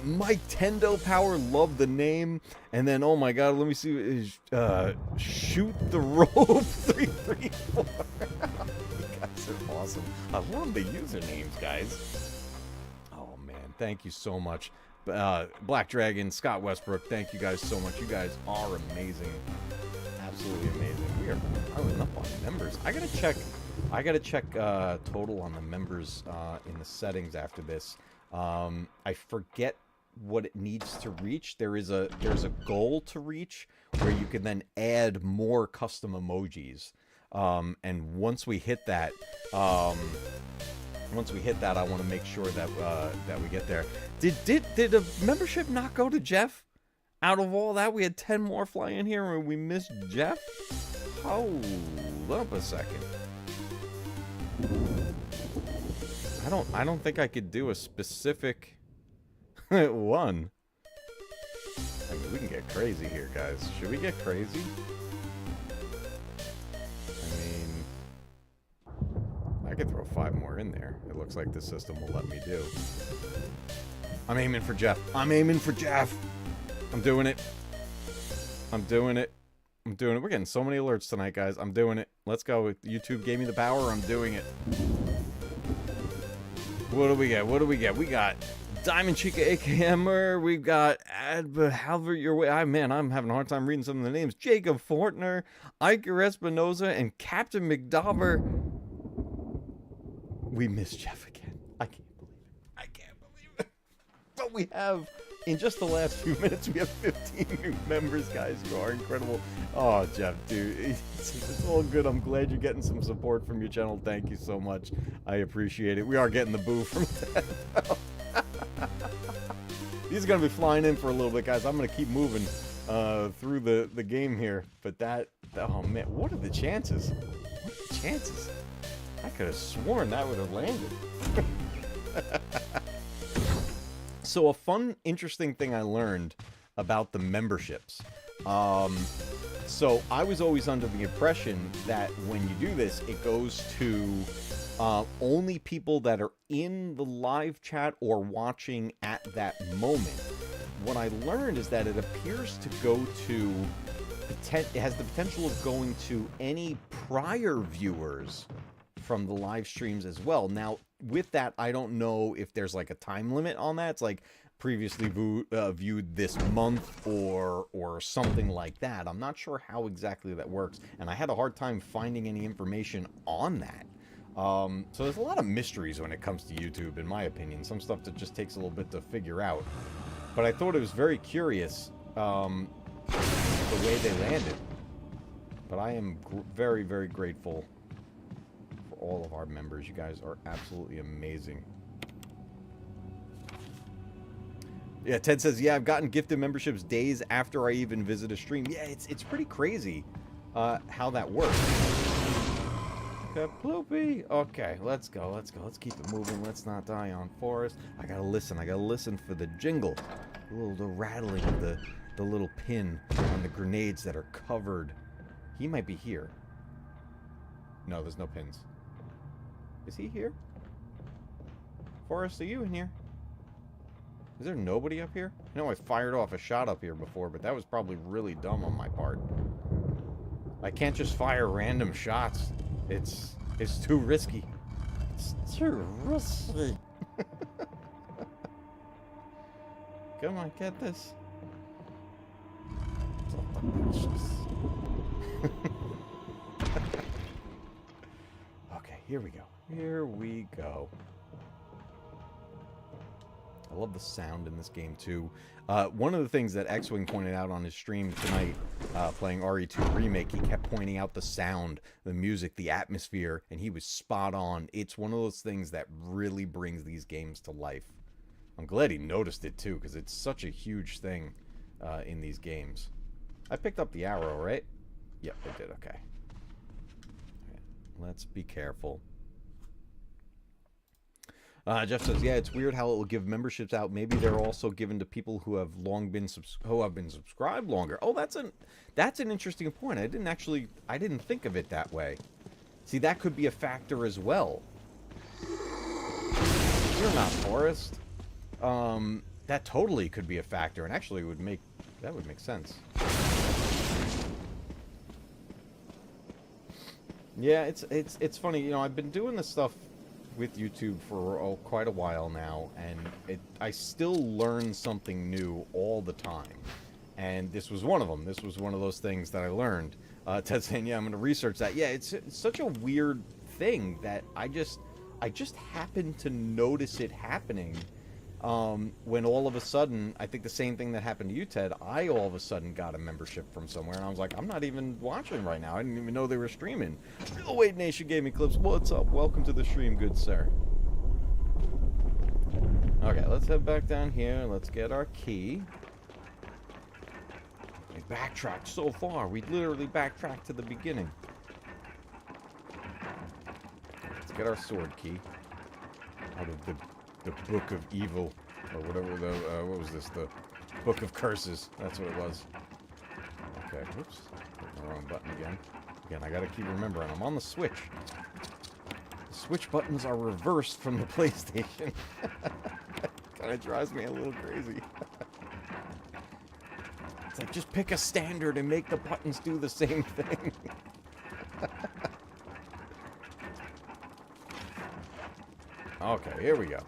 Mike Tendo Power, love the name, and then oh my God, let me see, Shoot the Rope 334. You guys are awesome. I love the usernames, guys. Oh man, thank you so much. Black Dragon, Scott Westbrook, thank you guys so much. You guys are amazing. Absolutely amazing. We are piling up on members. I gotta check I gotta check total on the members in the settings after this. I forget what it needs to reach. There's a goal to reach where you can then add more custom emojis. And once we hit that, I want to make sure that that we get there. Did a membership not go to Jeff? Out of all that, we had 10 more fly in here and we missed Jeff? Hold up a second. I don't think I could do a specific one. I mean, we can get crazy here, guys. Should we get crazy? I mean, I could throw 5 more in there. It looks like the system will let me do. I'm aiming for Jeff. I'm aiming for Jeff. I'm doing it. I'm doing it. I'm doing it. We're getting so many alerts tonight, guys. I'm doing it. Let's go. YouTube gave me the power. I'm doing it. What do we get? What do we get? We got Diamond Chica AKMer. We've got Halvert Your Way. Man, I'm having a hard time reading some of the names. Jacob Fortner, Iker Espinoza, and Captain McDobber. We missed Jeff again. I can't believe it. I can't believe it. But we have, in just the last few minutes, we have 15 new members, guys. You are incredible. Oh, Jeff, dude, it's all good. I'm glad you're getting some support from your channel. Thank you so much. I appreciate it. We are getting the boo from that. These are going to be flying in for a little bit, guys. I'm going to keep moving through the game here. But oh, man, what are the chances? What are the chances? I could have sworn that would have landed. So a fun, interesting thing I learned about the memberships. So I was always under the impression that when you do this, it goes to only people that are in the live chat or watching at that moment. What I learned is that it appears to go to, it has the potential of going to any prior viewers from the live streams as well. Now, with that, I don't know if there's like a time limit on that. It's like previously viewed this month or something like that. I'm not sure how exactly that works, and I had a hard time finding any information on that. So there's a lot of mysteries when it comes to YouTube, in my opinion. Some stuff that just takes a little bit to figure out. But I thought it was very curious the way they landed. But I am very, very grateful for all of our members. You guys are absolutely amazing. Yeah, Ted says, yeah, I've gotten gifted memberships days after I even visit a stream. Yeah, it's pretty crazy how that works. Kaploopy. Okay, let's go. Let's keep it moving. Let's not die on Forest. I gotta listen for the jingle. The rattling of the little pin on the grenades that are covered. He might be here. No, there's no pins. Is he here? Forrest, are you in here? Is there nobody up here? I know I fired off a shot up here before, but that was probably really dumb on my part. I can't just fire random shots. It's too risky. It's too risky. Come on, get this. Okay, here we go. Here we go. I love the sound in this game too. One of the things that X-Wing pointed out on his stream tonight, playing RE2 Remake, he kept pointing out the sound, the music, the atmosphere, and he was spot on. It's one of those things that really brings these games to life. I'm glad he noticed it too, because it's such a huge thing in these games. I picked up the arrow, right? Yep, I did. Okay. Right, let's be careful. Jeff says, yeah, it's weird how it will give memberships out. Maybe they're also given to people who have been subscribed longer. Oh, that's an interesting point. I didn't think of it that way. See, that could be a factor as well. You're not Forrest. That totally could be a factor, and actually would make sense. Yeah, it's funny. You know, I've been doing this stuff with YouTube for quite a while now, and I still learn something new all the time. And this was one of them. This was one of those things that I learned. Ted's saying, yeah, I'm going to research that. Yeah, it's such a weird thing that I just happened to notice it happening when all of a sudden, I think the same thing that happened to you, Ted, I all of a sudden got a membership from somewhere, and I was like, I'm not even watching right now. I didn't even know they were streaming. Real Wade Nation Gaming Clips, what's up? Welcome to the stream, good sir. Okay, let's head back down here. Let's get our key. We backtracked so far. We literally backtracked to the beginning. Let's get our sword key out of the Book of Evil, or whatever what was this? The Book of Curses. That's what it was. Okay, whoops. Hit the wrong button again. Again, I gotta keep remembering, I'm on the Switch. The Switch buttons are reversed from the PlayStation. Kinda drives me a little crazy. It's like, just pick a standard and make the buttons do the same thing. Okay, here we go.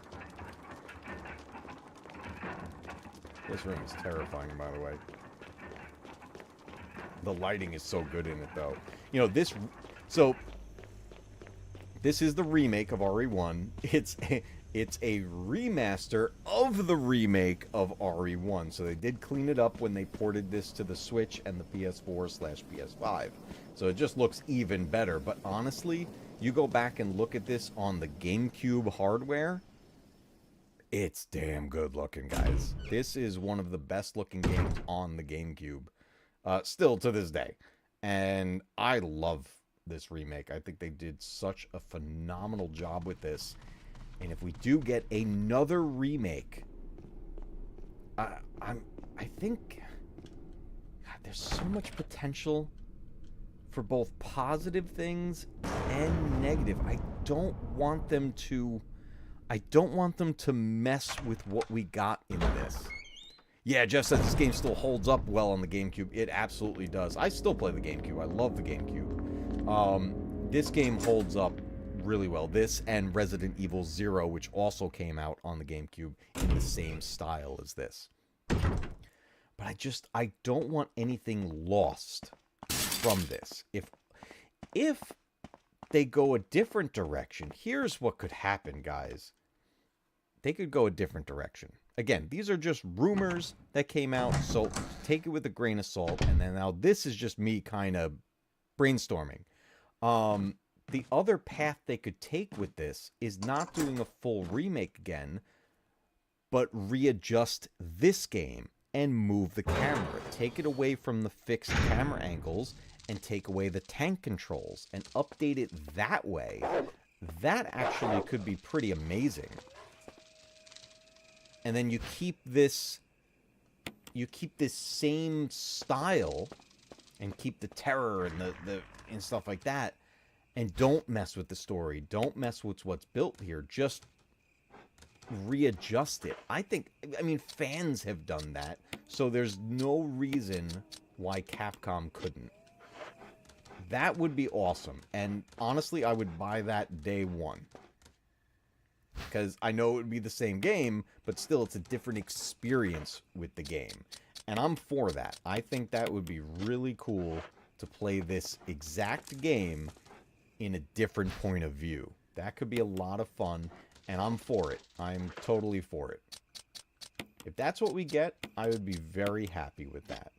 This room is terrifying, by the way. The lighting is so good in it, though. You know, this is the remake of RE1. It's a remaster of the remake of RE1. So they did clean it up when they ported this to the Switch and the PS4/PS5. So it just looks even better. But honestly, you go back and look at this on the GameCube hardware, it's damn good looking, guys. This is one of the best looking games on the GameCube, still to this day. And I love this remake. I think they did such a phenomenal job with this. And if we do get another remake, I think God, there's so much potential for both positive things and negative. I don't want them to mess with what we got in this. Yeah, Jeff says this game still holds up well on the GameCube. It absolutely does. I still play the GameCube. I love the GameCube. This game holds up really well. This and Resident Evil 0, which also came out on the GameCube in the same style as this. But I don't want anything lost from this. If they go a different direction, here's what could happen, guys. They could go a different direction. Again, these are just rumors that came out, so take it with a grain of salt. And then now this is just me kind of brainstorming. The other path they could take with this is not doing a full remake again, but readjust this game and move the camera. Take it away from the fixed camera angles and take away the tank controls and update it that way. That actually could be pretty amazing. And then you keep this same style and keep the terror and the and stuff like that, and don't mess with the story. Don't mess with what's built here. Just readjust it. I mean, fans have done that, so there's no reason why Capcom couldn't. That would be awesome. And honestly, I would buy that day one. Because I know it would be the same game, but still it's a different experience with the game. And I'm for that. I think that would be really cool to play this exact game in a different point of view. That could be a lot of fun, and I'm for it. I'm totally for it. If that's what we get, I would be very happy with that.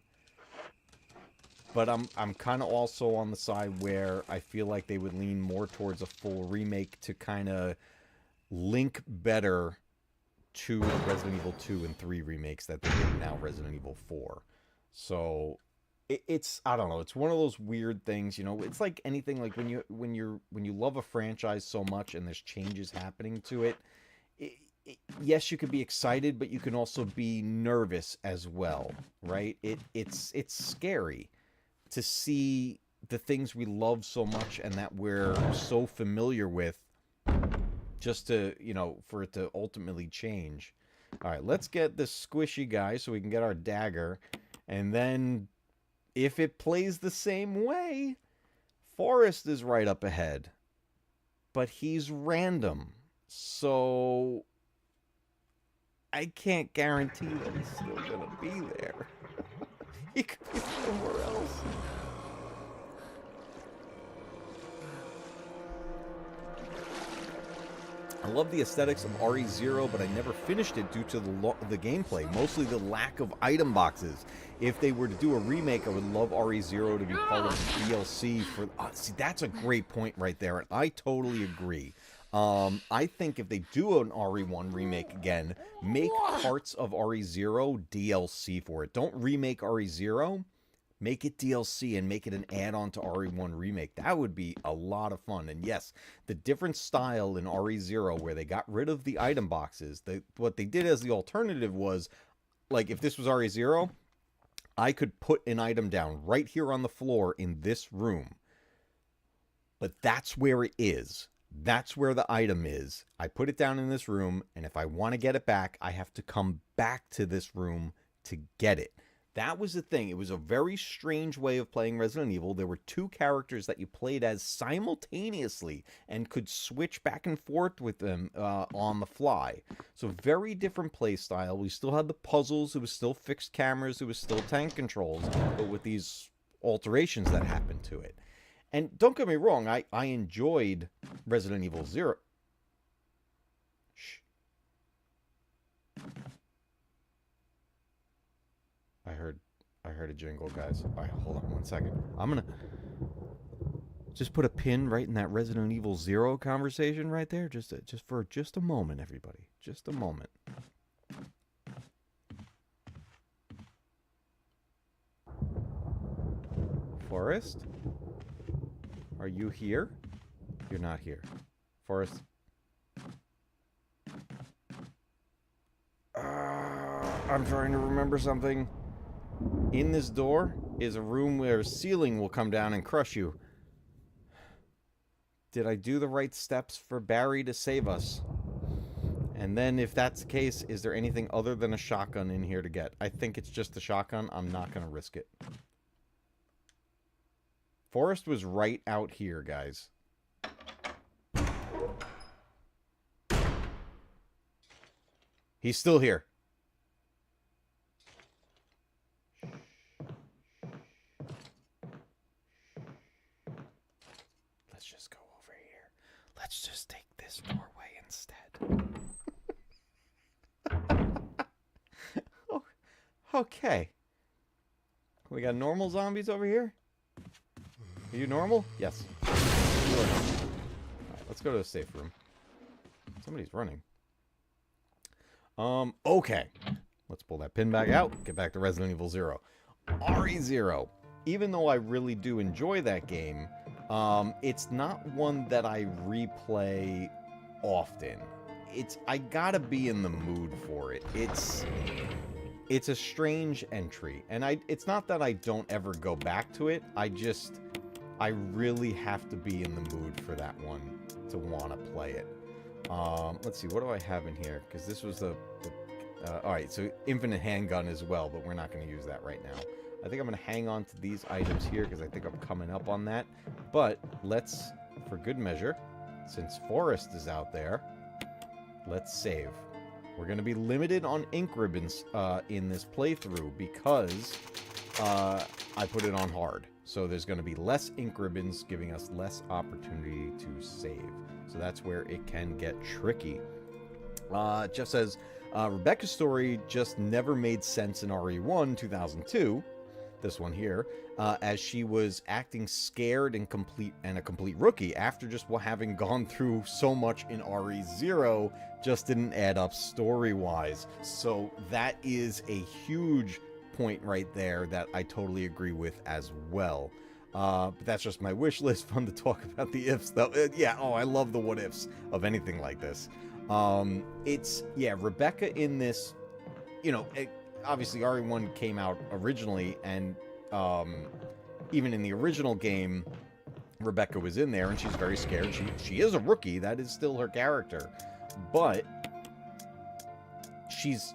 But I'm kind of also on the side where I feel like they would lean more towards a full remake to kind of link better to Resident Evil 2 and 3 remakes that they did now Resident Evil 4. So it's I don't know, it's one of those weird things, you know. It's like anything, like when you love a franchise so much and there's changes happening to it, yes, you can be excited, but you can also be nervous as well, right? It's scary to see the things we love so much and that we're so familiar with, just to, you know, for it to ultimately change. All right, let's get this squishy guy so we can get our dagger. And then, if it plays the same way, Forrest is right up ahead. But he's random. So, I can't guarantee that he's still going to be there. He could be somewhere else. love the aesthetics of RE0, but I never finished it due to the gameplay, mostly the lack of item boxes. If they were to do a remake, I would love RE0 to be part of the DLC for... see, that's a great point right there, and I totally agree. I think if they do an RE1 remake again, make parts of RE0 DLC for it. Don't remake RE0. Make it DLC and make it an add-on to RE1 Remake. That would be a lot of fun. And yes, the different style in RE0 where they got rid of the item boxes, what they did as the alternative was, like, if this was RE0, I could put an item down right here on the floor in this room. But that's where it is. That's where the item is. I put it down in this room, and if I want to get it back, I have to come back to this room to get it. That was the thing. It was a very strange way of playing Resident Evil. There were two characters that you played as simultaneously and could switch back and forth with them on the fly. So very different play style. We still had the puzzles. It was still fixed cameras. It was still tank controls, but with these alterations that happened to it. And don't get me wrong, I enjoyed Resident Evil 0. Shh. I heard a jingle, guys. All right, hold on 1 second. I'm gonna just put a pin right in that Resident Evil 0 conversation right there, just for a moment, everybody. Just a moment. Forrest, are you here? You're not here. Forrest. I'm trying to remember something. In this door is a room where a ceiling will come down and crush you. Did I do the right steps for Barry to save us? And then if that's the case, is there anything other than a shotgun in here to get? I think it's just the shotgun. I'm not going to risk it. Forrest was right out here, guys. He's still here. Let's just go over here. Let's just take this doorway instead. Oh, okay. We got normal zombies over here? Are you normal? Yes. You are normal. Alright, let's go to the safe room. Somebody's running. Okay. Let's pull that pin back out. Get back to Resident Evil 0. RE0. Even though I really do enjoy that game, it's not one that I replay often. I gotta be in the mood for it. It's a strange entry. And it's not that I don't ever go back to it. I really have to be in the mood for that one to want to play it. Let's see, what do I have in here? Because this was alright, so infinite handgun as well, but we're not going to use that right now. I think I'm going to hang on to these items here because I think I'm coming up on that. But let's, for good measure, since Forrest is out there, let's save. We're going to be limited on ink ribbons in this playthrough because I put it on hard. So there's going to be less ink ribbons, giving us less opportunity to save. So that's where it can get tricky. Jeff says, Rebecca's story just never made sense in RE1 2002, this one here, as she was acting scared and a complete rookie after just having gone through so much in RE0 just didn't add up story-wise. So that is a huge point right there that I totally agree with as well. But that's just my wish list. Fun to talk about the ifs though. Yeah, I love the what ifs of anything like this. Rebecca in this, obviously RE1 came out originally, and even in the original game, Rebecca was in there and she's very scared. She is a rookie, that is still her character, but she's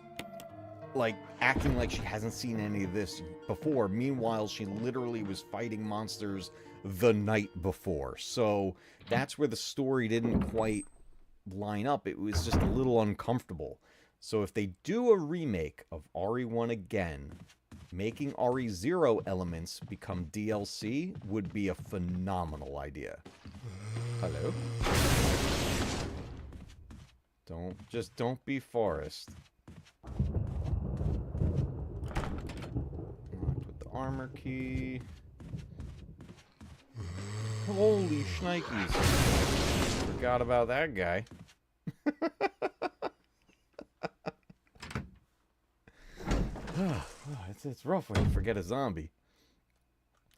like acting like she hasn't seen any of this before. Meanwhile, she literally was fighting monsters the night before. So that's where the story didn't quite line up. It was just a little uncomfortable. So if they do a remake of RE1 again, making RE0 elements become DLC would be a phenomenal idea. Hello? Don't be Forrest. Locked with the armor key. Holy shnikes. Forgot about that guy. It's rough when you forget a zombie.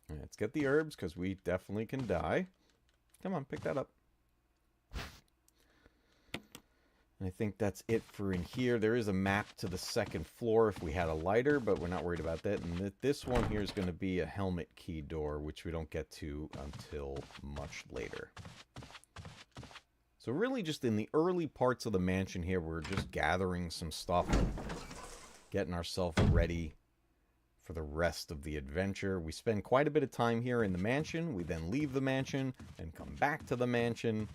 Alright, let's get the herbs, because we definitely can die. Come on, pick that up. And I think that's it for in here. There is a map to the second floor if we had a lighter, but we're not worried about that. And this one here is going to be a helmet key door, which we don't get to until much later. So really just in the early parts of the mansion here, we're just gathering some stuff, getting ourselves ready for the rest of the adventure. We spend quite a bit of time here in the mansion. We then leave the mansion and come back to the mansion.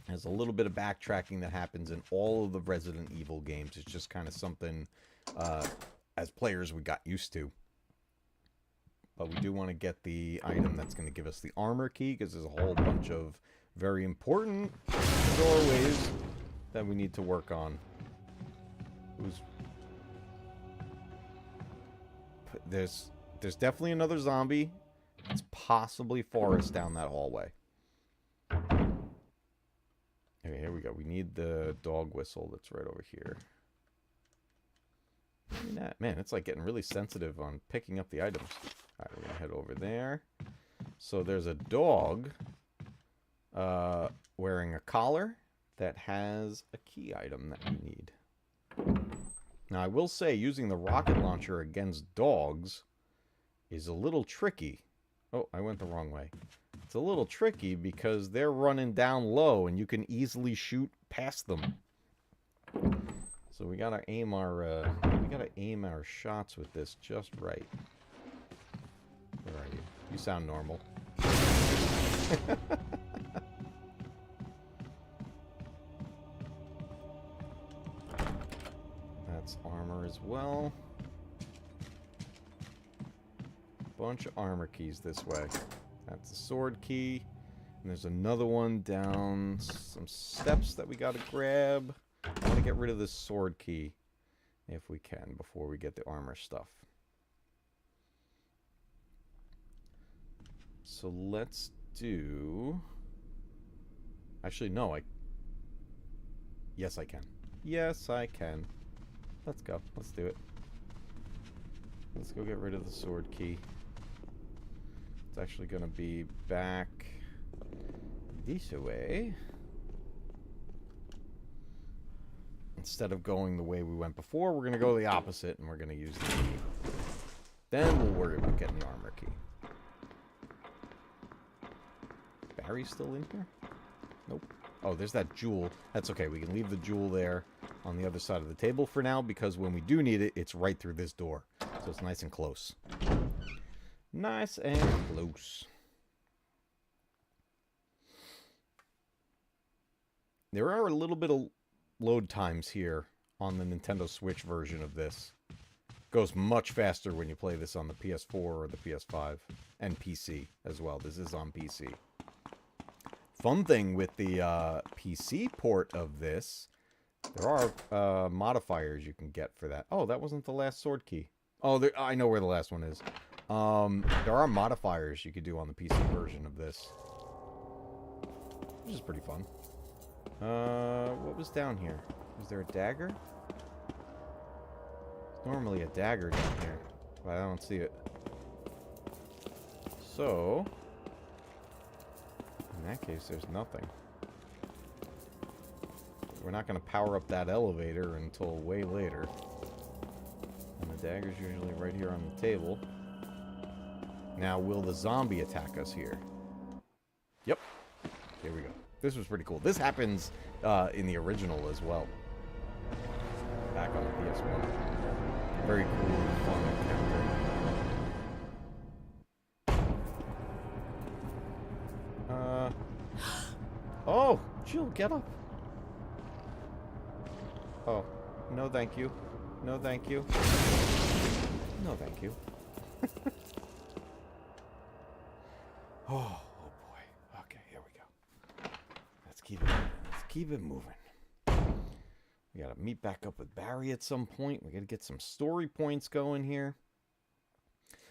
There's a little bit of backtracking that happens in all of the Resident Evil games. It's just kind of something, as players, we got used to. But we do want to get the item that's going to give us the armor key, because there's a whole bunch of very important doorways that we need to work on. There's definitely another zombie. It's possibly Forrest down that hallway. Okay, here we go. We need the dog whistle that's right over here. Man, it's like getting really sensitive on picking up the items. Alright, we're going to head over there. So there's a dog wearing a collar that has a key item that we need. Now, I will say, using the rocket launcher against dogs is a little tricky. Oh, I went the wrong way. It's a little tricky because they're running down low and you can easily shoot past them. So we gotta aim our shots with this just right. Where are you? You sound normal. That's armor as well. Bunch of armor keys this way. That's the sword key. And there's another one down some steps that we gotta grab. I want to get rid of this sword key if we can before we get the armor stuff. So let's do... Actually, no, Yes, I can. Yes, I can. Let's go. Let's do it. Let's go get rid of the sword key. It's actually going to be back this way. Instead of going the way we went before, we're going to go the opposite, and we're going to use the key. Then we'll worry about getting the armor key. Barry's still in here? Nope. Oh, there's that jewel. That's okay. We can leave the jewel there on the other side of the table for now, because when we do need it, it's right through this door. So it's nice and close. Nice and close. There are a little bit of load times here on the Nintendo Switch version of this. Goes much faster when you play this on the PS4 or the PS5 and PC as well. This is on PC. Fun thing with the PC port of this, there are modifiers you can get for that. Oh, that wasn't the last sword key. Oh, I know where the last one is. There are modifiers you could do on the PC version of this, which is pretty fun. What was down here? Is there a dagger? There's normally a dagger down here, but I don't see it. So, in that case, there's nothing. We're not going to power up that elevator until way later. And the dagger's usually right here on the table. Now, will the zombie attack us here? Yep. Here we go. This was pretty cool. This happens in the original as well. Back on the PS1. Very cool and fun encounter. Oh! Jill, get up! Oh. No, thank you. No, thank you. No, thank you. Oh boy. Okay, here we go. Let's keep it moving. Let's keep it moving. We gotta meet back up with Barry at some point. We gotta get some story points going here.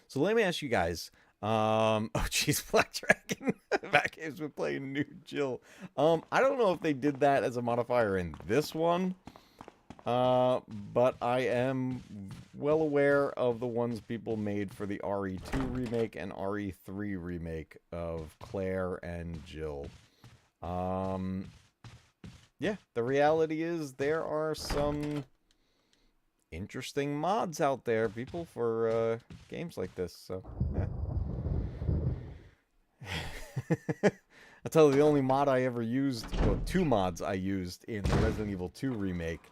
So let me ask you guys. Oh jeez, Black Dragon. Matcave's been playing new Jill. I don't know if they did that as a modifier in this one. But I am well aware of the ones people made for the RE2 remake and RE3 remake of Claire and Jill. Yeah, the reality is there are some interesting mods out there, people, for games like this, so, yeah. I'll tell you, the only mod I ever used, well, 2 mods I used in the Resident Evil 2 remake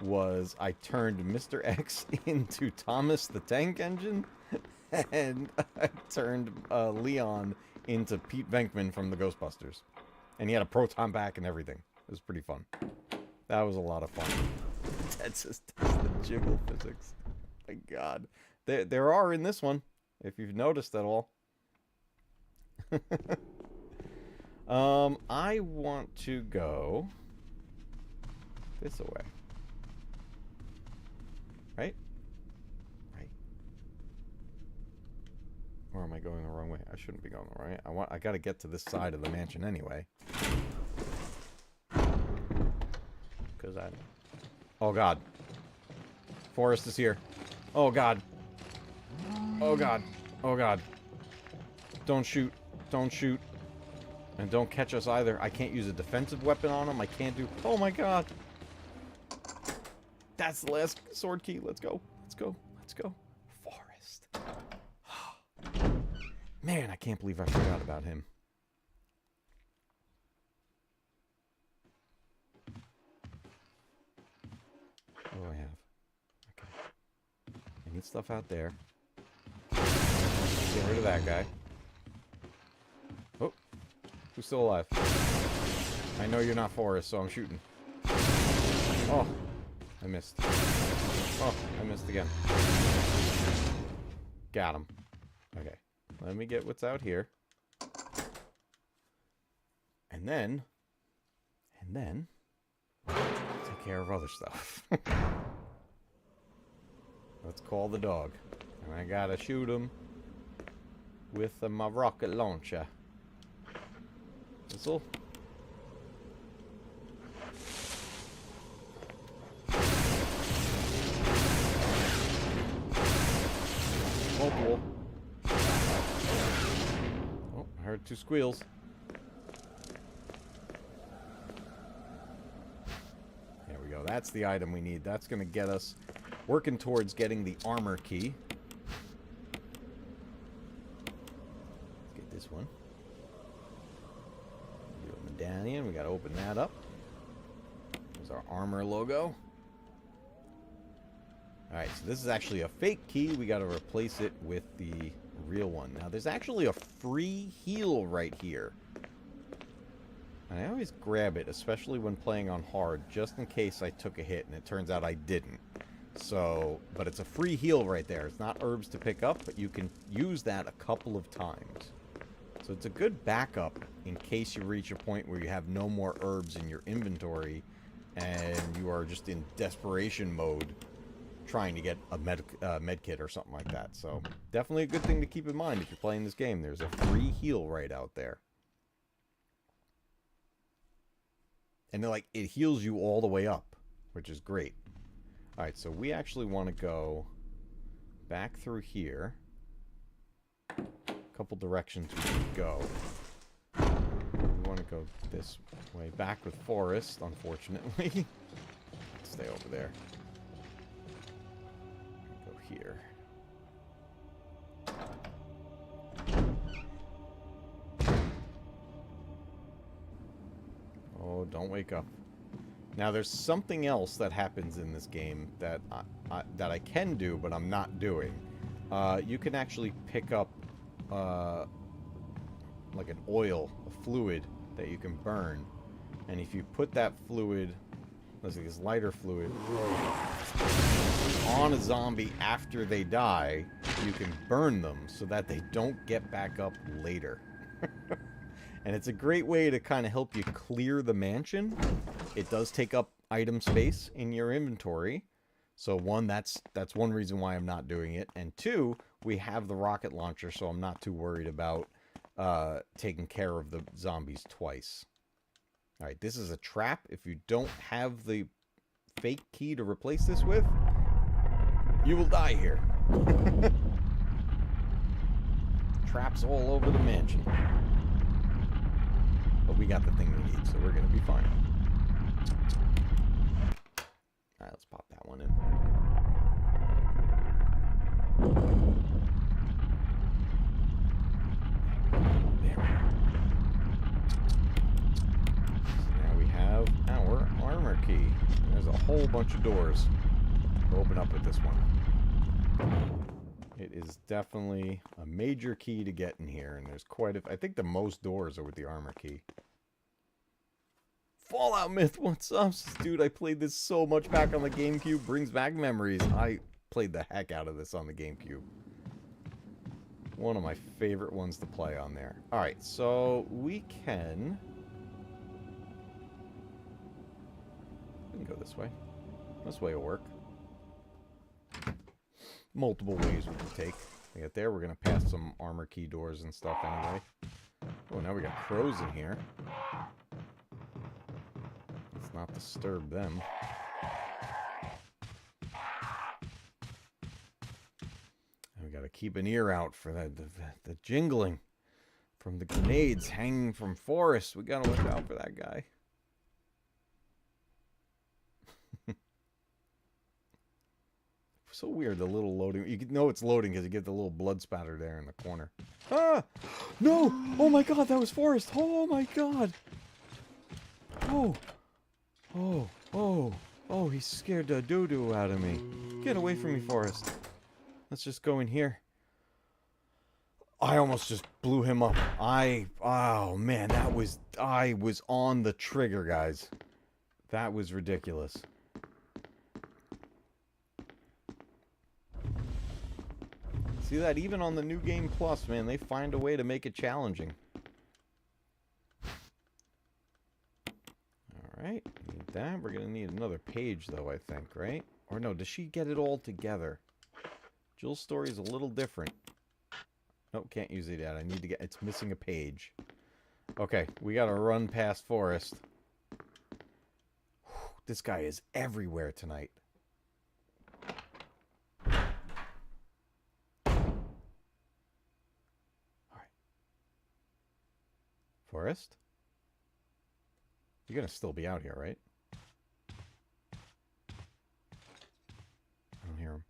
was I turned Mr. X into Thomas the Tank Engine, and I turned Leon into Pete Venkman from the Ghostbusters. And he had a proton pack and everything. It was pretty fun. That was a lot of fun. That's just the jiggle physics. My God. There are in this one, if you've noticed at all. I want to go this way. Right? Right. Or am I going the wrong way? I shouldn't be going the wrong way. I gotta get to this side of the mansion anyway. Cause oh God. Forrest is here. Oh God. Oh God. Oh God. Don't shoot. Don't shoot. And don't catch us either. I can't use a defensive weapon on him. I can't do... Oh my God. That's the last sword key. Let's go. Let's go. Let's go. Forrest. Man, I can't believe I forgot about him. What do I have? Okay. I need stuff out there. Get rid of that guy. Oh. Who's still alive? I know you're not Forrest, so I'm shooting. Oh. I missed. Oh, I missed again. Got him. Okay. Let me get what's out here. And then take care of other stuff. Let's call the dog. And I gotta shoot him with my rocket launcher. Whistle. Multiple. Oh, I heard 2 squeals. There we go. That's the item we need. That's going to get us working towards getting the armor key. Let's get this one. Medallion. We got to open that up. There's our armor logo. Alright, so this is actually a fake key. We got to replace it with the real one. Now, there's actually a free heal right here. And I always grab it, especially when playing on hard, just in case I took a hit, and it turns out I didn't. So, but it's a free heal right there. It's not herbs to pick up, but you can use that a couple of times. So it's a good backup in case you reach a point where you have no more herbs in your inventory and you are just in desperation mode trying to get a med kit or something like that. So definitely a good thing to keep in mind if you're playing this game. There's a free heal right out there. And like it heals you all the way up, which is great. Alright, so we actually want to go back through here. A couple directions we can go. We want to go this way. Back with Forrest, unfortunately. Stay over there. Go here. Oh, don't wake up. Now, there's something else that happens in this game that I can do, but I'm not doing. You can actually pick up like an oil, a fluid that you can burn. And if you put that fluid, let's see, this lighter fluid, on a zombie after they die, you can burn them so that they don't get back up later. And it's a great way to kind of help you clear the mansion. It does take up item space in your inventory. So one, that's one reason why I'm not doing it. And two, we have the rocket launcher, so I'm not too worried about taking care of the zombies twice. All right, this is a trap. If you don't have the fake key to replace this with, you will die here. Traps all over the mansion. But we got the thing we need, so we're going to be fine. Alright, let's pop that one in. There we go. So now we have our armor key. There's a whole bunch of doors to open up with this one. It is definitely a major key to get in here, and there's quite a... I think the most doors are with the armor key. Fallout Myth, what's up? Dude, I played this so much back on the GameCube. Brings back memories. I played the heck out of this on the GameCube. One of my favorite ones to play on there. Alright, so we can go this way. This way will work. Multiple ways we can take. To get there, we're going to pass some armor key doors and stuff anyway. Oh, now we got crows in here. Let's not disturb them. And we got to keep an ear out for the jingling from the grenades hanging from Forrest. We got to look out for that guy. So weird, the little loading. You know it's loading because you get the little blood spatter there in the corner. Ah! No! Oh my god, that was Forrest! Oh my god! Oh! Oh! Oh! Oh, he scared the doo-doo out of me. Get away from me, Forrest. Let's just go in here. I almost just blew him up. Oh man, I was on the trigger, guys. That was ridiculous. See that? Even on the New Game Plus, man, they find a way to make it challenging. Alright, need that. We're going to need another page, though, I think, right? Or no, does she get it all together? Jill's story is a little different. Nope, can't use it yet. I need to get... It's missing a page. Okay, we got to run past Forrest. Whew, this guy is everywhere tonight. Forrest? You're gonna still be out here, right? I don't hear him.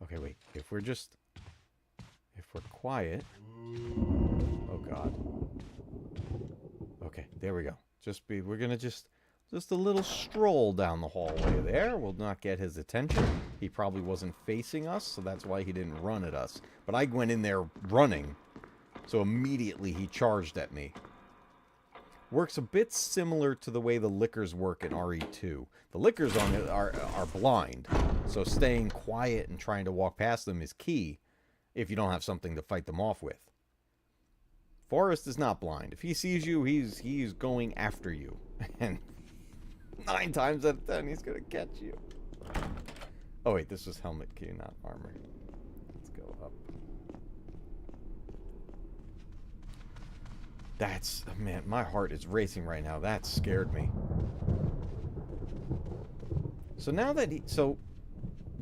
Okay, wait. If we're quiet... Oh, God. Okay, there we go. We're gonna just a little stroll down the hallway there. We'll not get his attention. He probably wasn't facing us, so that's why he didn't run at us. But I went in there running. So immediately he charged at me. Works a bit similar to the way the lickers work in RE2. The lickers on it are blind, so staying quiet and trying to walk past them is key if you don't have something to fight them off with. Forrest is not blind. If he sees you, he's going after you. And 9 times out of 10, he's going to catch you. Oh wait, this was helmet key, not armor. Let's go up. That's, man, my heart is racing right now. That scared me. So now that so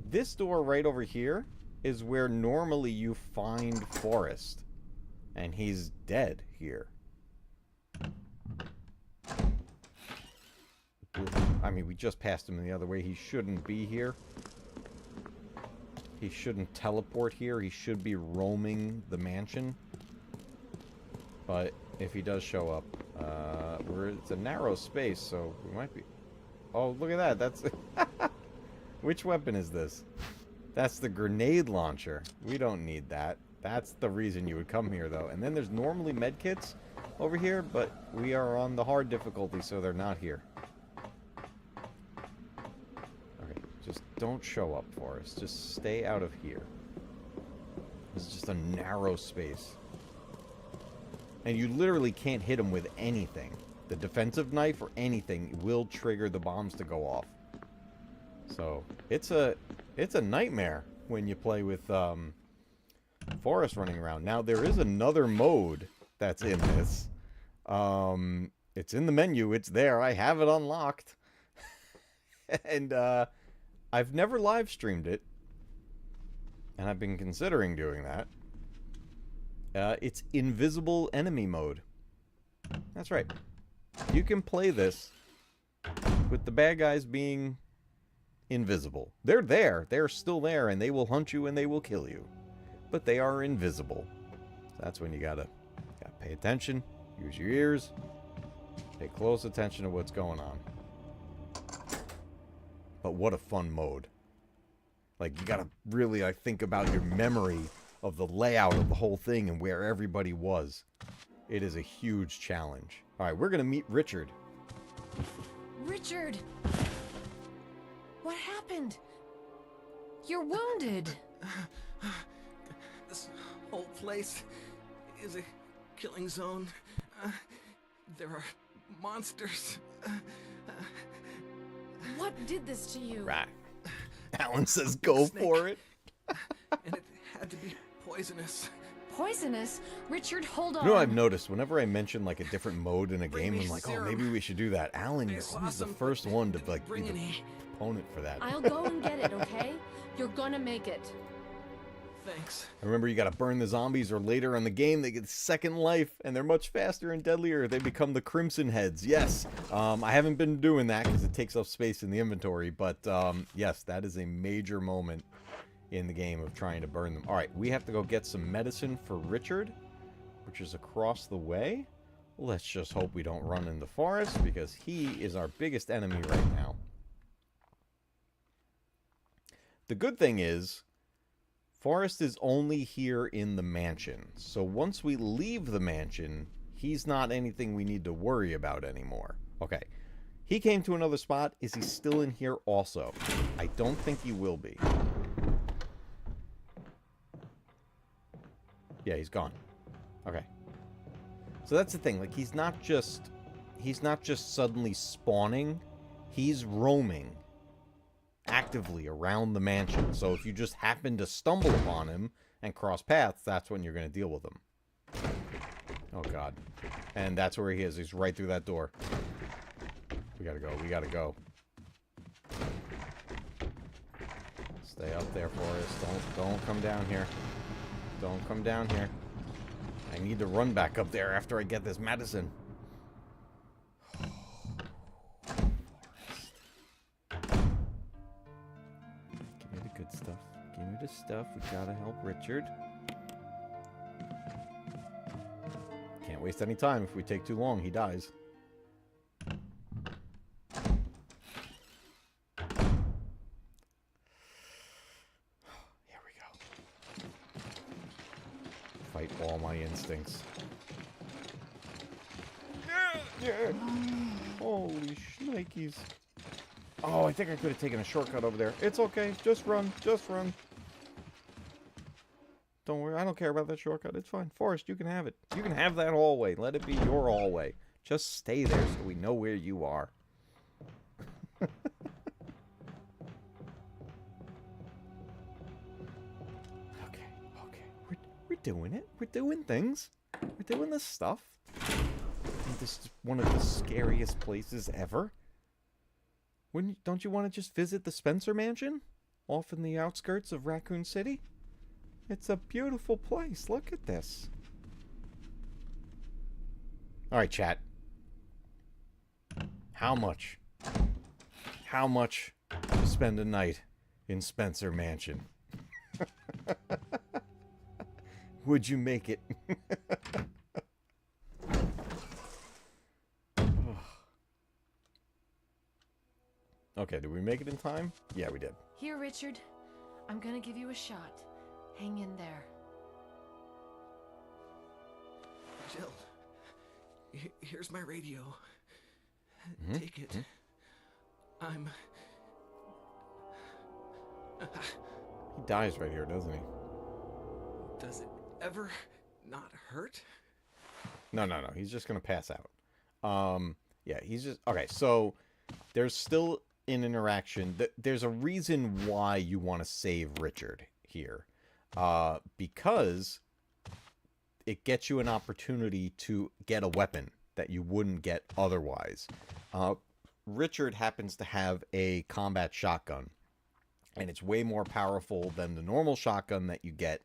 this door right over here is where normally you find Forrest. And he's dead here. I mean, we just passed him the other way. He shouldn't be here. He shouldn't teleport here. He should be roaming the mansion. But if he does show up, it's a narrow space, so we might be... Oh, look at that. That's... Which weapon is this? That's the grenade launcher. We don't need that. That's the reason you would come here, though. And then there's normally medkits over here, but we are on the hard difficulty, so they're not here. Okay, just don't show up for us. Just stay out of here. This is just a narrow space. And you literally can't hit him with anything. the defensive knife or anything will trigger the bombs to go off. So it's a nightmare when you play with Forrest running around. Now there is another mode that's in this. It's in the menu. It's there. I have it unlocked. And I've never live streamed it. And I've been considering doing that. It's invisible enemy mode. That's right. You can play this with the bad guys being invisible. They're there. They're still there, and they will hunt you and they will kill you. But they are invisible. So that's when you gotta pay attention, use your ears, pay close attention to what's going on. But what a fun mode. Like, you gotta really, think about your memory of the layout of the whole thing and where everybody was. It is a huge challenge. Alright, we're gonna meet Richard. Richard! What happened? You're wounded. This whole place is a killing zone. There are monsters. What did this to you? Right. Alan says go for it. And it had to be poisonous. Poisonous? Richard, hold on. You know what I've noticed? Whenever I mention, like, a different mode in a Bring game, me I'm like, oh, serum. maybe we should do that. Alan, I you're saw always the some, first but one to, like, be bring the any. proponent for that. I'll go and get it, okay? You're gonna make it. Thanks. Remember, you gotta burn the zombies, or later in the game, they get second life, and they're much faster and deadlier. They become the Crimson Heads. Yes, I haven't been doing that because it takes up space in the inventory, but yes, that is a major moment in the game of trying to burn them. Alright, we have to go get some medicine for Richard, which is across the way. Let's just hope we don't run into Forrest, because he is our biggest enemy right now. The good thing is, Forrest is only here in the mansion. So once we leave the mansion, he's not anything we need to worry about anymore. Okay. He came to another spot. Is he still in here also? I don't think he will be. Yeah, he's gone. Okay. So that's the thing. Like, he's not just suddenly spawning. He's roaming actively around the mansion. So if you just happen to stumble upon him and cross paths, that's when you're going to deal with him. Oh, God. And that's where he is. He's right through that door. We gotta go. We gotta go. Stay up there, Forrest. Don't come down here. Don't come down here. I need to run back up there after I get this medicine. Give me the good stuff. Give me the stuff. We gotta help Richard. Can't waste any time. If we take too long, he dies. Here we go. Fight all my instincts. Yeah. Holy shnikes. Oh, I think I could have taken a shortcut over there. It's okay. Just run. Just run. Don't worry. I don't care about that shortcut. It's fine. Forrest, you can have it. You can have that hallway. Let it be your hallway. Just stay there so we know where you are. Okay. We're doing it. We're doing things. We're doing this stuff. And this is one of the scariest places ever. Don't you want to just visit the Spencer Mansion? Off in the outskirts of Raccoon City? It's a beautiful place. Look at this. Alright, chat. How much? How much to spend a night in Spencer Mansion? Would you make it? Okay, did we make it in time? Yeah, we did. Here, Richard. I'm gonna give you a shot. Hang in there. Jill, here's my radio. Take it. I'm... He dies right here, doesn't he? Does it ever not hurt? No. He's just gonna pass out. Yeah, he's just... Okay, so there's still an interaction. There's a reason why you want to save Richard here. Because it gets you an opportunity to get a weapon that you wouldn't get otherwise. Richard happens to have a combat shotgun, and it's way more powerful than the normal shotgun that you get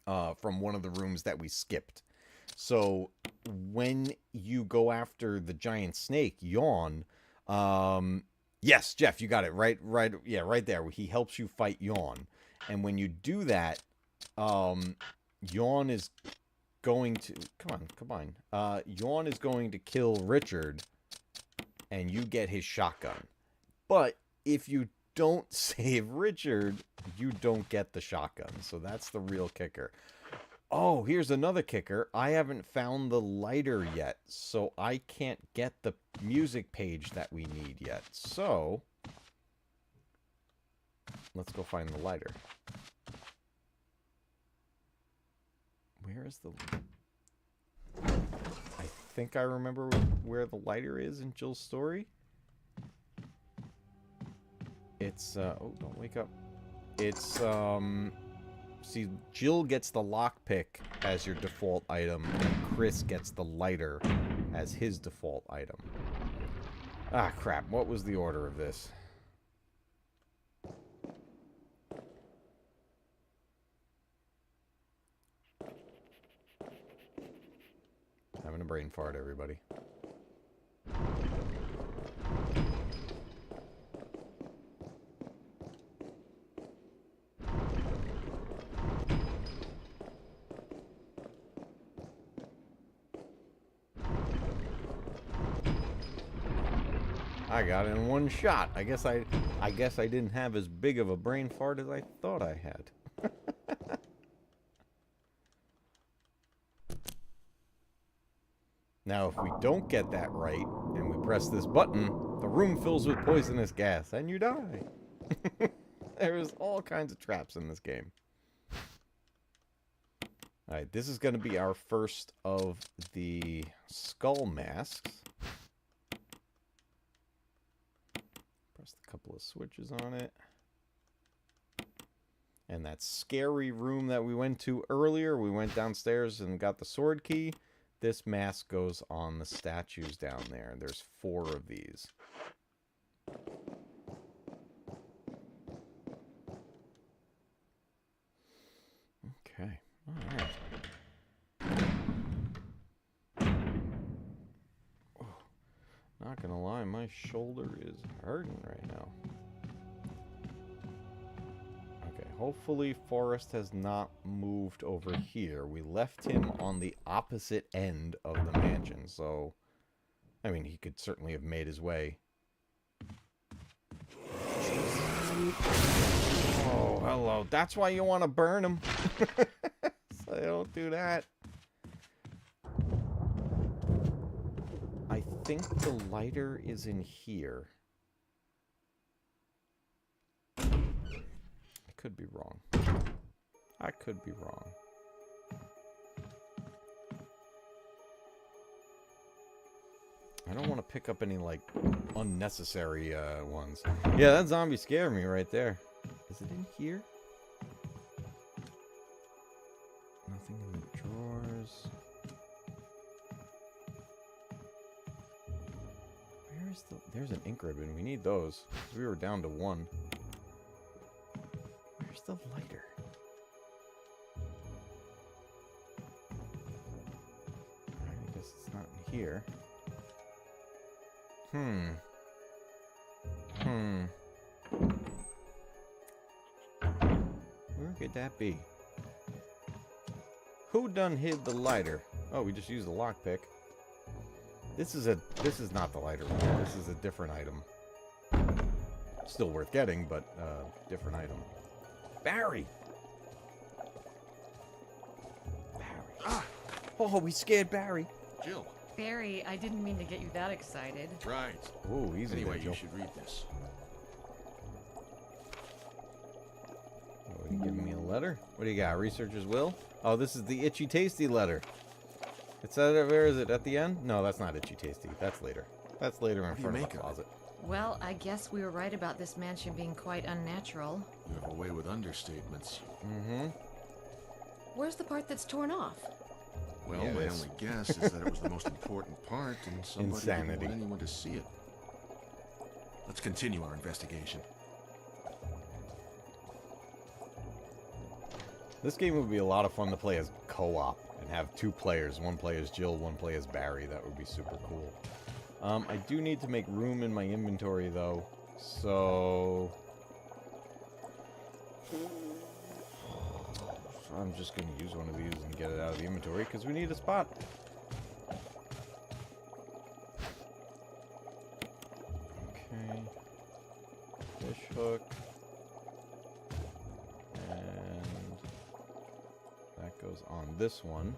from one of the rooms that we skipped. So when you go after the giant snake, Yawn, yes, Jeff, you got it right, yeah, right there. He helps you fight Yawn, and when you do that, Yawn is going to come on. Yawn is going to kill Richard, and you get his shotgun. But if you don't save Richard, you don't get the shotgun. So that's the real kicker. Oh, here's another kicker. I haven't found the lighter yet, so I can't get the music page that we need yet. So let's go find the lighter. Where is the... I think I remember where the lighter is in Jill's story. It's, oh, don't wake up. It's, see, Jill gets the lockpick as your default item, and Chris gets the lighter as his default item. Ah, crap. What was the order of this? Having a brain fart, everybody. I got it in one shot. I guess I didn't have as big of a brain fart as I thought I had. Now, if we don't get that right, and we press this button, the room fills with poisonous gas, and you die. There's all kinds of traps in this game. Alright, this is going to be our first of the skull masks. Press a couple of switches on it. And that scary room that we went to earlier, we went downstairs and got the sword key. This mask goes on the statues down there. There's 4 of these. Okay. All right. Oh, not gonna lie, my shoulder is hurting right now. Hopefully Forrest has not moved over here. We left him on the opposite end of the mansion, so... I mean, he could certainly have made his way. Oh, hello. That's why you want to burn him. So don't do that. I think the lighter is in here. Could be wrong. I could be wrong. I don't want to pick up any, like, unnecessary ones. Yeah, that zombie scared me right there. Is it in here? Nothing in the drawers. Where's the... There's an ink ribbon. We need those. We were down to 1. Where's the lighter? I guess it's not in here. Where could that be? Who done hid the lighter? Oh, we just used the lockpick. This is not the lighter. This is a different item. Still worth getting, but different item. Barry! Barry. Oh, we scared Barry. Jill. Barry, I didn't mean to get you that excited. Right. Oh, easy Anyway, there, Jill. you should read this. Oh, you giving me a letter? What do you got? Researcher's will? Oh, this is the itchy tasty letter. It's where is it? At the end? No, that's not Itchy Tasty. That's later. That's later in do you front of make the of it? closet. Well, I guess we were right about this mansion being quite unnatural. You have a way with understatements. Mm-hmm. Where's the part that's torn off? Well, Yeah, my this. only guess is that it was the most important part, and somebody Insanity. didn't want anyone to see it. Let's continue our investigation. This game would be a lot of fun to play as co-op and have 2 players. One play as Jill, one play as Barry. That would be super cool. I do need to make room in my inventory, though. So I'm just going to use one of these and get it out of the inventory, because we need a spot. Okay. Fish hook. And that goes on this one.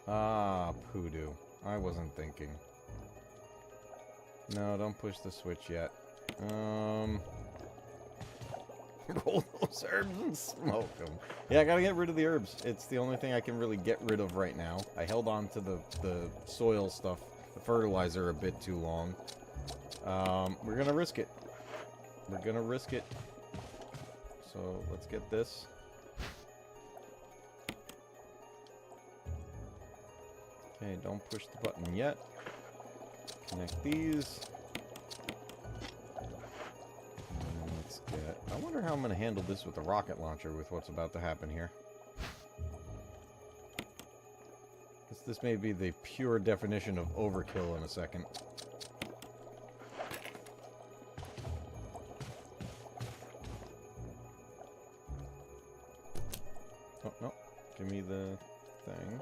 Ah, poodoo. I wasn't thinking. No, don't push the switch yet. Roll those herbs and smoke them. Yeah, I gotta get rid of the herbs. It's the only thing I can really get rid of right now. I held on to the soil stuff, the fertilizer, a bit too long. We're gonna risk it. We're gonna risk it. So, let's get this. Okay, don't push the button yet. Connect these. And let's get... I wonder how I'm going to handle this with the rocket launcher with what's about to happen here. This may be the pure definition of overkill in a second. Oh, no. Give me the thing.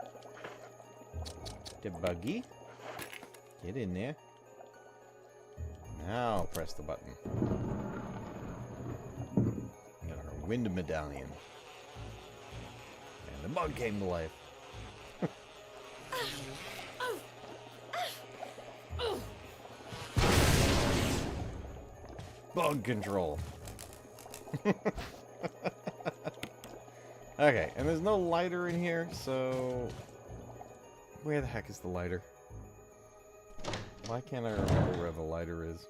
The buggy. Get in there. Now press the button. Got our wind medallion. And the bug came to life. Bug control. Okay, and there's no lighter in here, so... Where the heck is the lighter? Why can't I remember where the lighter is?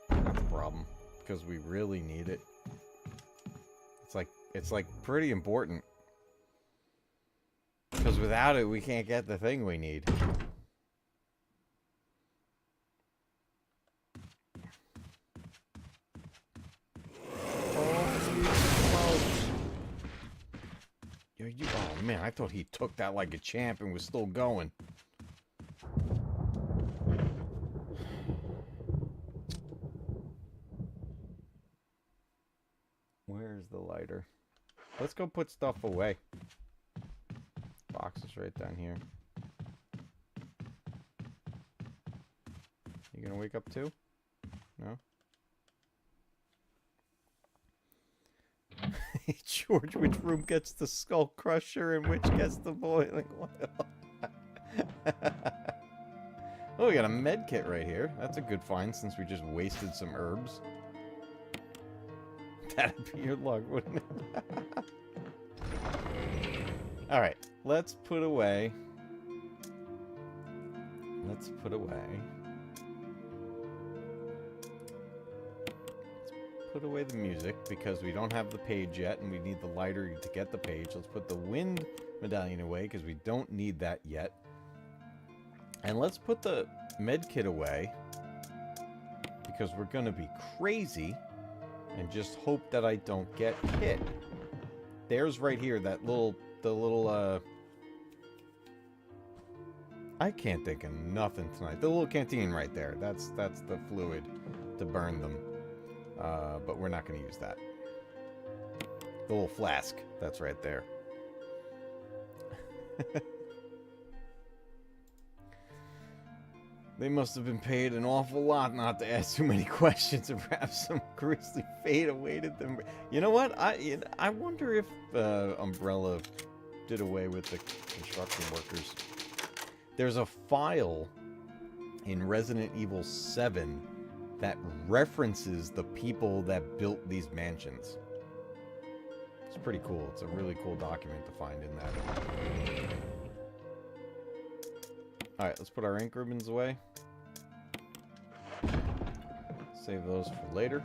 That's a problem, because we really need it. It's like pretty important. Because without it, we can't get the thing we need. Oh man, I thought he took that like a champ and was still going. Where's the lighter? Let's go put stuff away. Box is right down here. You gonna wake up too? No? George, which room gets the skull crusher and which gets the boiling oil? Oh, we got a med kit right here. That's a good find since we just wasted some herbs. That'd be your luck, wouldn't it? Alright, let's put away. Let's put away. Put away the music because we don't have the page yet and we need the lighter to get the page. Let's put the wind medallion away because we don't need that yet. And let's put the med kit away because we're going to be crazy and just hope that I don't get hit. There's right here the little I can't think of nothing tonight. The little canteen right there. That's the fluid to burn them. But we're not going to use that. The little flask. That's right there. They must have been paid an awful lot not to ask too many questions and perhaps some grisly fate awaited them. You know what? I wonder if Umbrella did away with the construction workers. There's a file in Resident Evil 7 that references the people that built these mansions. It's pretty cool. It's a really cool document to find in that. Alright, let's put our ink ribbons away. Save those for later.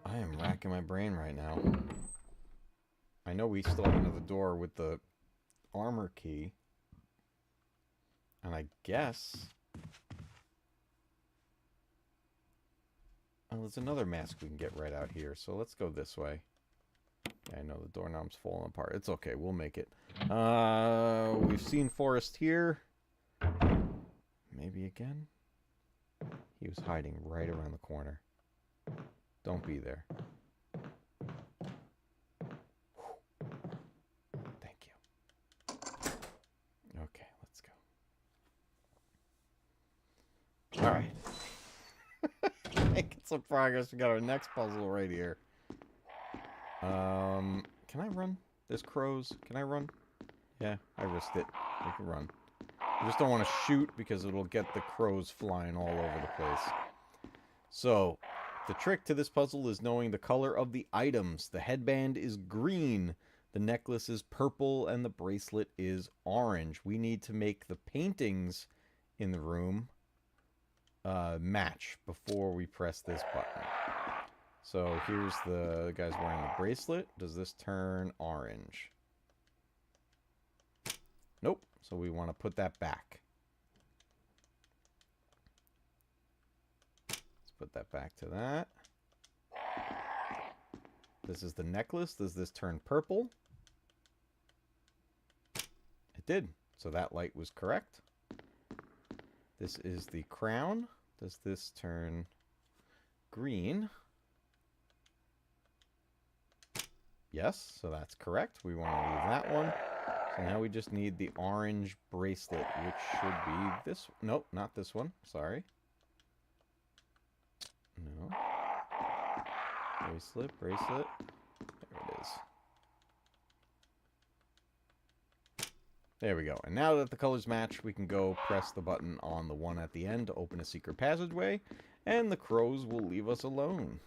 I am racking my brain right now. I know we still have another door with the armor key. And I guess... oh, there's another mask we can get right out here. So let's go this way. Yeah, I know the doorknob's falling apart. It's okay. We'll make it. We've seen Forrest here. Maybe again? He was hiding right around the corner. Don't be there. Thank you. Okay, let's go. Alright. Making some progress. We got our next puzzle right here. Can I run? There's crows. Can I run? Yeah, I risked it. I can run. I just don't want to shoot because it'll get the crows flying all over the place. So, the trick to this puzzle is knowing the color of the items. The headband is green, the necklace is purple, and the bracelet is orange. We need to make the paintings in the room match before we press this button. So here's the guy's wearing the bracelet. Does this turn orange? Nope. So we want to put that back. Let's put that back to that. This is the necklace. Does this turn purple? It did. So that light was correct. This is the crown. Does this turn green? Yes, so that's correct. We want to leave that one. So now we just need the orange bracelet, which should be this. Nope, not this one. Sorry. No. Bracelet, bracelet. There it is. There we go. And now that the colors match, we can go press the button on the one at the end to open a secret passageway, and the crows will leave us alone.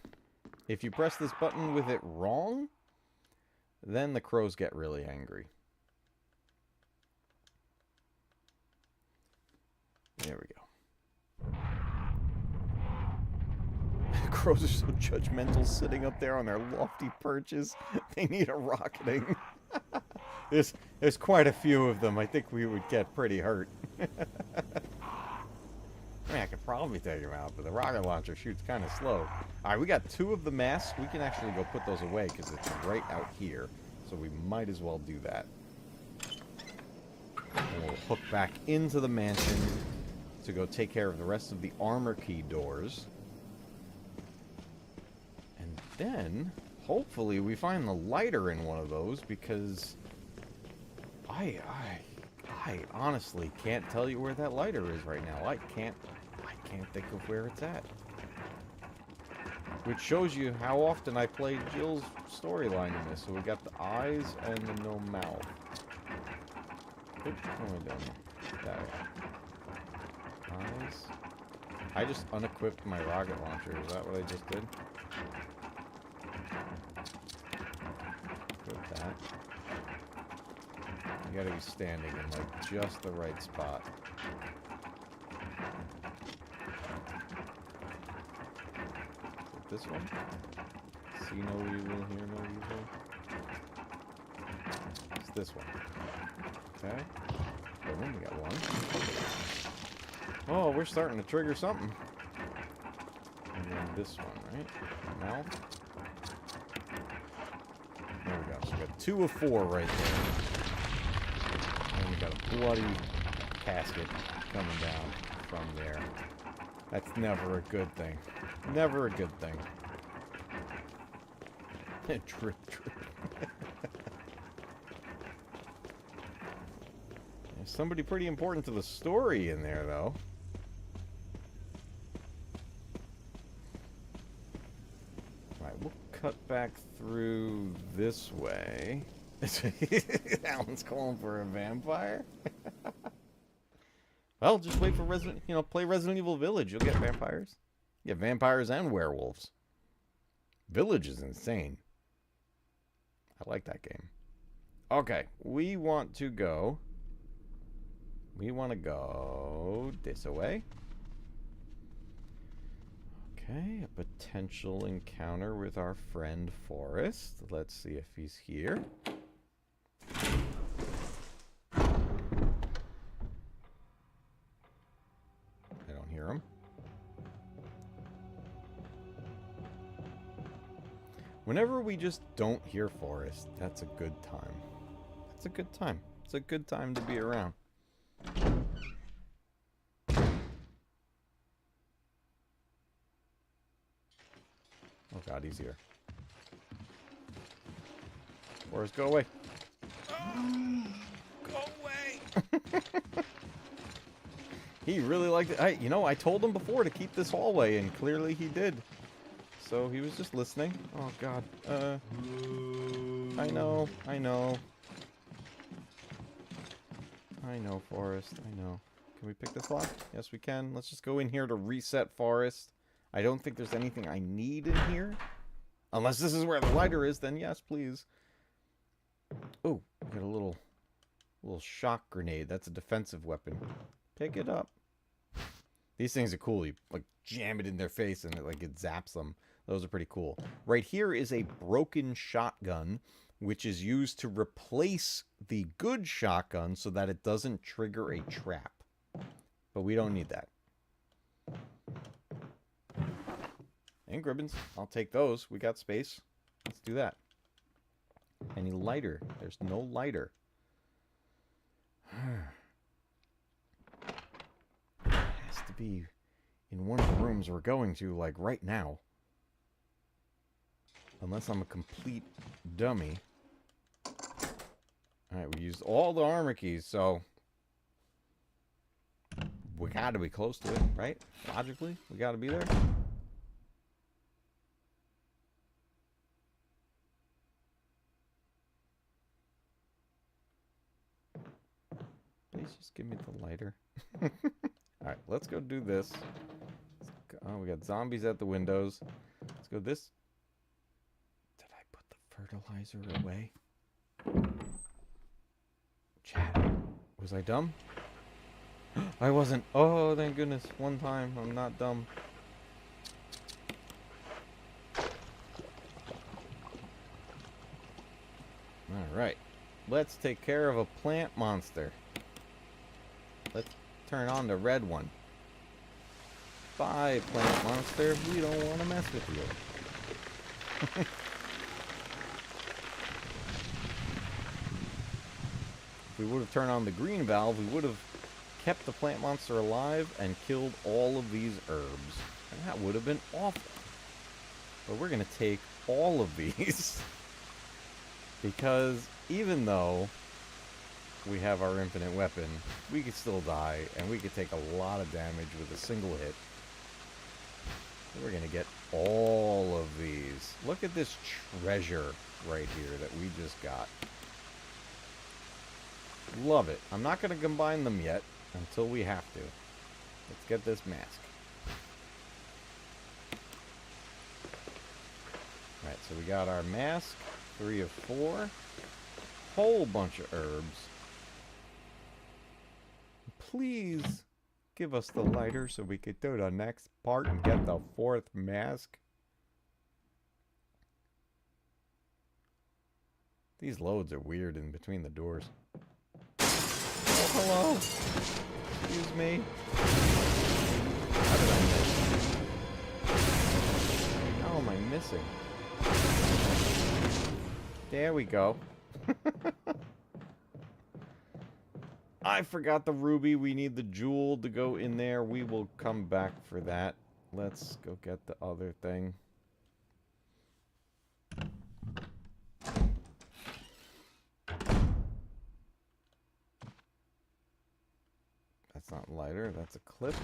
If you press this button with it wrong, then the crows get really angry. There we go. The crows are so judgmental sitting up there on their lofty perches. They need a rocketing. There's quite a few of them. I think we would get pretty hurt. I mean, I could probably take them out, but the rocket launcher shoots kind of slow. Alright, we got 2 of the masks. We can actually go put those away because it's right out here. So we might as well do that. And we'll hook back into the mansion to go take care of the rest of the armor key doors. And then, hopefully, we find the lighter in one of those because I honestly can't tell you where that lighter is right now. I can't think of where it's at. Which shows you how often I played Jill's storyline in this. So we got the eyes and the no mouth. Oops, what am I doing? That way. Eyes. I just unequipped my rocket launcher. Is that what I just did? Equip that. You gotta be standing in like just the right spot. This one? See no evil, hear no evil. It's this one. Okay. Boom, we got one. Oh, we're starting to trigger something. And then this one, right? Mouth. There we go. So we got 2 of 4 right there. And we got a bloody casket coming down from there. That's never a good thing. Never a good thing. Drip, drip. There's somebody pretty important to the story in there, though. Alright, we'll cut back through this way. Alan's calling for a vampire? Well, just wait for play Resident Evil Village. You'll get vampires. You get vampires and werewolves. Village is insane. I like that game. Okay, we want to go We want to go this way. Okay, a potential encounter with our friend Forrest. Let's see if he's here. I don't hear him. Whenever we just don't hear Forrest, that's a good time. That's a good time. It's a good time to be around. Oh god, he's here. Forrest, go away. Go away! He really liked it. I told him before to keep this hallway, and clearly he did. So he was just listening. Oh god. I know. I know, Forrest. I know. Can we pick this lock? Yes, we can. Let's just go in here to reset Forrest. I don't think there's anything I need in here. Unless this is where the lighter is, then yes, please. Oh, we got a little shock grenade. That's a defensive weapon. Pick it up. These things are cool. You like jam it in their face and it zaps them. Those are pretty cool. Right here is a broken shotgun, which is used to replace the good shotgun so that it doesn't trigger a trap. But we don't need that. Ink ribbons. I'll take those. We got space. Let's do that. Any lighter? There's no lighter. It has to be in one of the rooms we're going to, like, right now. Unless I'm a complete dummy. Alright, we used all the armor keys, so... we gotta be close to it, right? Logically, we gotta be there. Please just give me the lighter. Alright, let's go do this. Oh, we got zombies at the windows. Let's go this. Did I put the fertilizer away? Chad, was I dumb? I wasn't. Oh, thank goodness. One time. I'm not dumb. Alright. Let's take care of a plant monster. Let's turn on the red one. Bye, plant monster. We don't want to mess with you. If we would have turned on the green valve, we would have kept the plant monster alive and killed all of these herbs. And that would have been awful. But we're going to take all of these. Because even though we have our infinite weapon, we could still die, and we could take a lot of damage with a single hit. We're going to get all of these. Look at this treasure right here that we just got. Love it. I'm not going to combine them yet until we have to. Let's get this mask. Alright, so we got our mask. 3 of 4. Whole bunch of herbs. Please give us the lighter so we could do the next part and get the 4th mask. These loads are weird in between the doors. Oh, hello. Excuse me. How did I miss? How am I missing? There we go. I forgot the ruby. We need the jewel to go in there. We will come back for that. Let's go get the other thing. That's not lighter. That's a clip.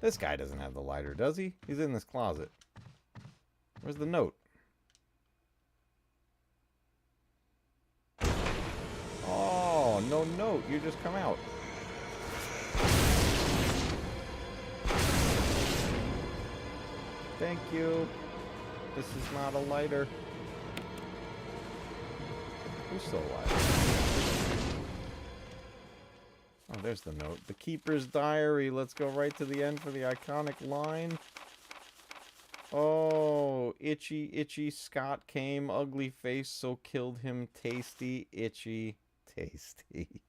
This guy doesn't have the lighter, does he? He's in this closet. Where's the note? Oh, no note. You just come out. Thank you. This is not a lighter. Who's still alive? Oh, there's the note. The Keeper's Diary. Let's go right to the end for the iconic line. Oh, itchy, itchy Scott came. Ugly face, so killed him. Tasty, itchy, tasty.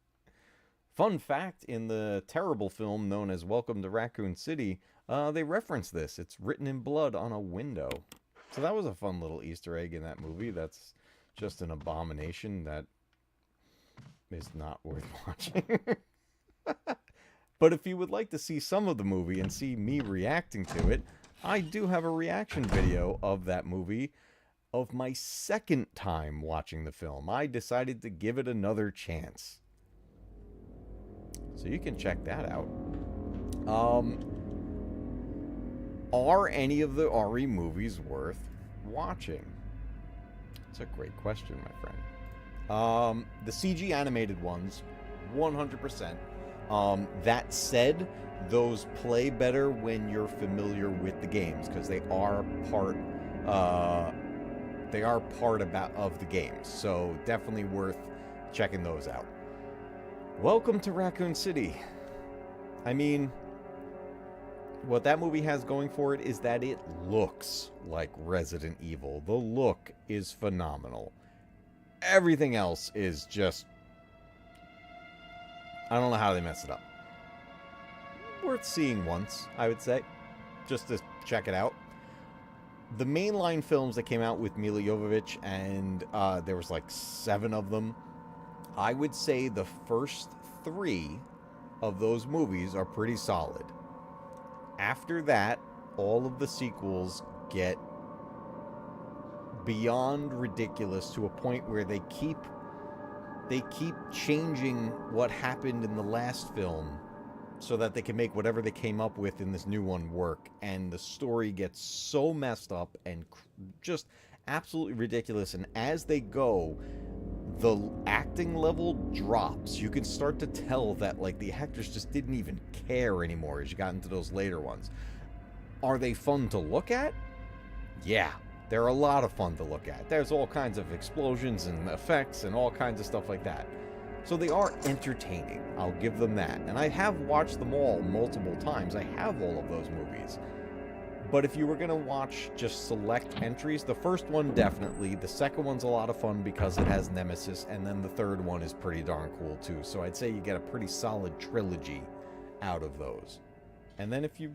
Fun fact, in the terrible film known as Welcome to Raccoon City, they reference this. It's written in blood on a window. So that was a fun little Easter egg in that movie. That's just an abomination that is not worth watching. But if you would like to see some of the movie and see me reacting to it, I do have a reaction video of that movie of my second time watching the film. I decided to give it another chance. So you can check that out. Are any of the RE movies worth watching? It's a great question, my friend. The CG animated ones, 100%. That said, those play better when you're familiar with the games, because they are part of the games. So definitely worth checking those out. Welcome to Raccoon City. I mean, what that movie has going for it is that it looks like Resident Evil. The look is phenomenal. Everything else is just, I don't know how they mess it up. Worth seeing once, I would say, just to check it out. The mainline films that came out with Milla Jovovich, and there was like 7 of them, I would say the first 3 of those movies are pretty solid. After that, all of the sequels get beyond ridiculous to a point where they keep changing what happened in the last film so that they can make whatever they came up with in this new one work, and the story gets so messed up and just absolutely ridiculous. And as they go, the acting level drops. You can start to tell that, like, the actors just didn't even care anymore as you got into those later ones. Are they fun to look at? Yeah, they're a lot of fun to look at. There's all kinds of explosions and effects and all kinds of stuff like that. So they are entertaining. I'll give them that. And I have watched them all multiple times. I have all of those movies. But if you were going to watch just select entries, the first one definitely. The second one's a lot of fun because it has Nemesis. And then the third one is pretty darn cool too. So I'd say you get a pretty solid trilogy out of those. And then if you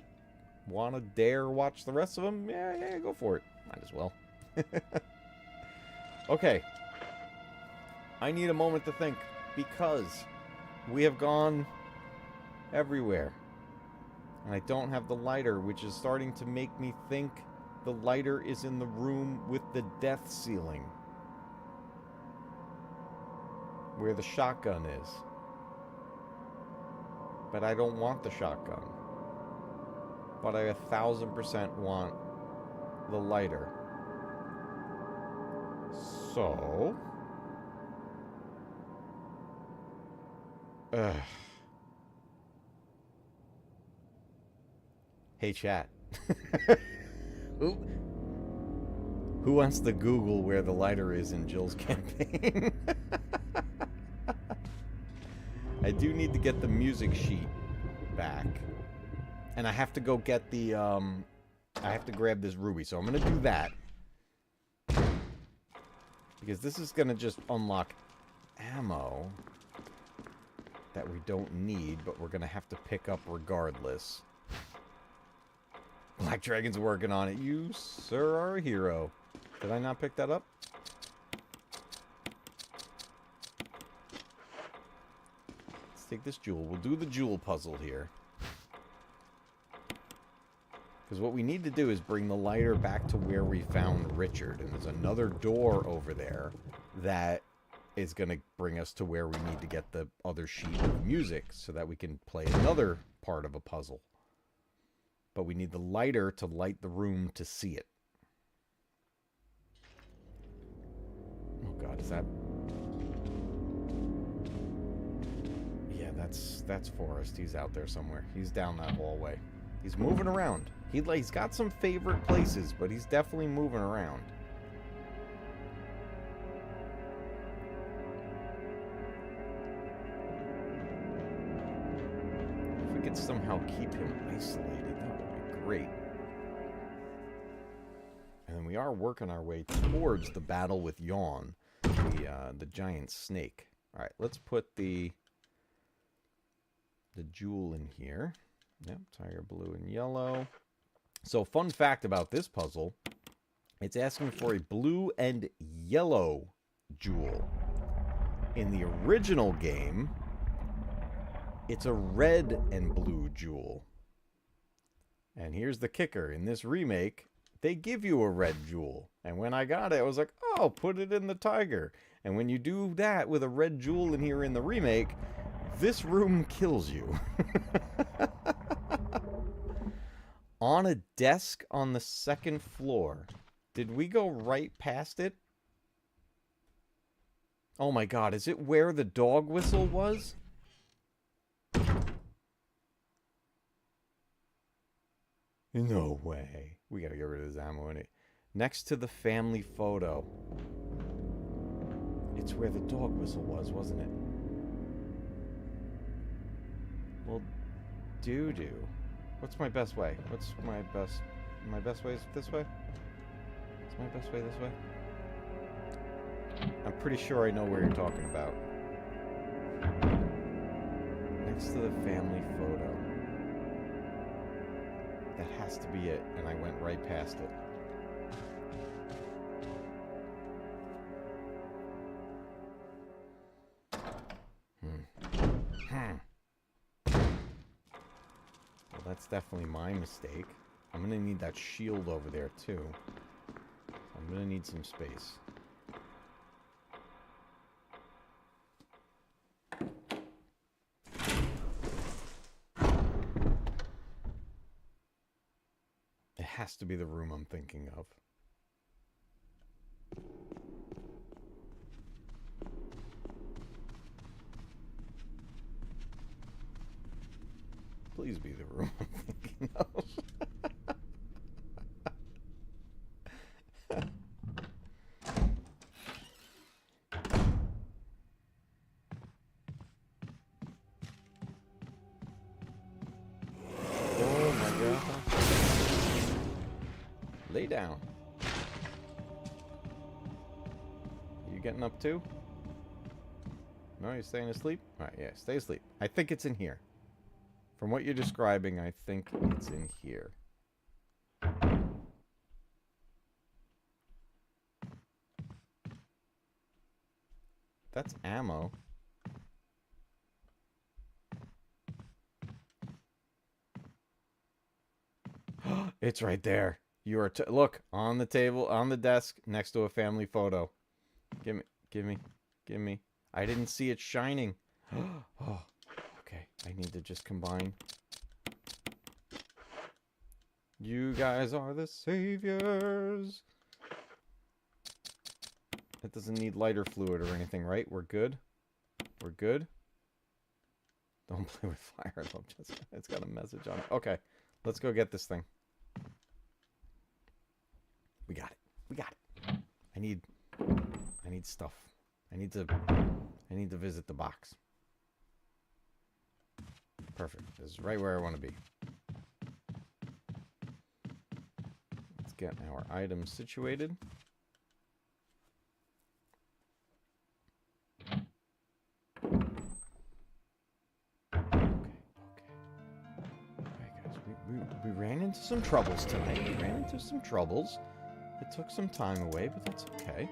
want to dare watch the rest of them, yeah, go for it. Might as well. Okay. I need a moment to think, because we have gone everywhere. And I don't have the lighter, which is starting to make me think the lighter is in the room with the death ceiling, where the shotgun is. But I don't want the shotgun. But I 1000% want the lighter. So... Hey, chat. Who wants to Google where the lighter is in Jill's campaign? I do need to get the music sheet back. And I have to go get the, I have to grab this ruby, so I'm gonna do that. Because this is gonna just unlock ammo that we don't need, but we're gonna have to pick up regardless. Black Dragon's working on it. You, sir, are a hero. Did I not pick that up? Let's take this jewel. We'll do the jewel puzzle here. Because what we need to do is bring the lighter back to where we found Richard. And there's another door over there that is going to bring us to where we need to get the other sheet of music so that we can play another part of a puzzle. But we need the lighter to light the room to see it. Oh god, is that... Yeah, that's Forrest. He's out there somewhere. He's down that hallway. He's moving around. He's got some favorite places, but he's definitely moving around. could somehow keep him isolated, that would be great. And we are working our way towards the battle with Yawn, the giant snake. All right, let's put the jewel in here. Yep, tiger blue and yellow. So, fun fact about this puzzle, it's asking for a blue and yellow jewel. In the original game, it's a red and blue jewel. And here's the kicker. In this remake, they give you a red jewel. And when I got it, I was like, oh, put it in the tiger. And when you do that with a red jewel in here in the remake, this room kills you. On a desk on the second floor. Did we go right past it? Oh my god, is it where the dog whistle was? No way. We gotta get rid of this ammo in it. Next to the family photo. It's where the dog whistle was, wasn't it? Well, doo-doo. What's my best way? What's my best... My best way is this way? Is my best way this way? I'm pretty sure I know where you're talking about. Next to the family photo. That has to be it, and I went right past it. Well, that's definitely my mistake. I'm gonna need that shield over there, too. I'm gonna need some space. It has to be the room I'm thinking of. Please be the room I'm thinking of. Oh my god. Lay down. You getting up too? No, you're staying asleep? Alright, yeah, stay asleep. I think it's in here. From what you're describing, I think it's in here. That's ammo. It's right there. You are look on the table, on the desk, next to a family photo. Give me. I didn't see it shining. Oh, okay. I need to just combine. You guys are the saviors. It doesn't need lighter fluid or anything, right? We're good. We're good. Don't play with fire, love Jessica. It's got a message on it. Okay, let's go get this thing. We got it. We got it. I need stuff. I need to visit the box. Perfect. This is right where I want to be. Let's get our items situated. We ran into some troubles tonight. We ran into some troubles. It took some time away, but that's okay.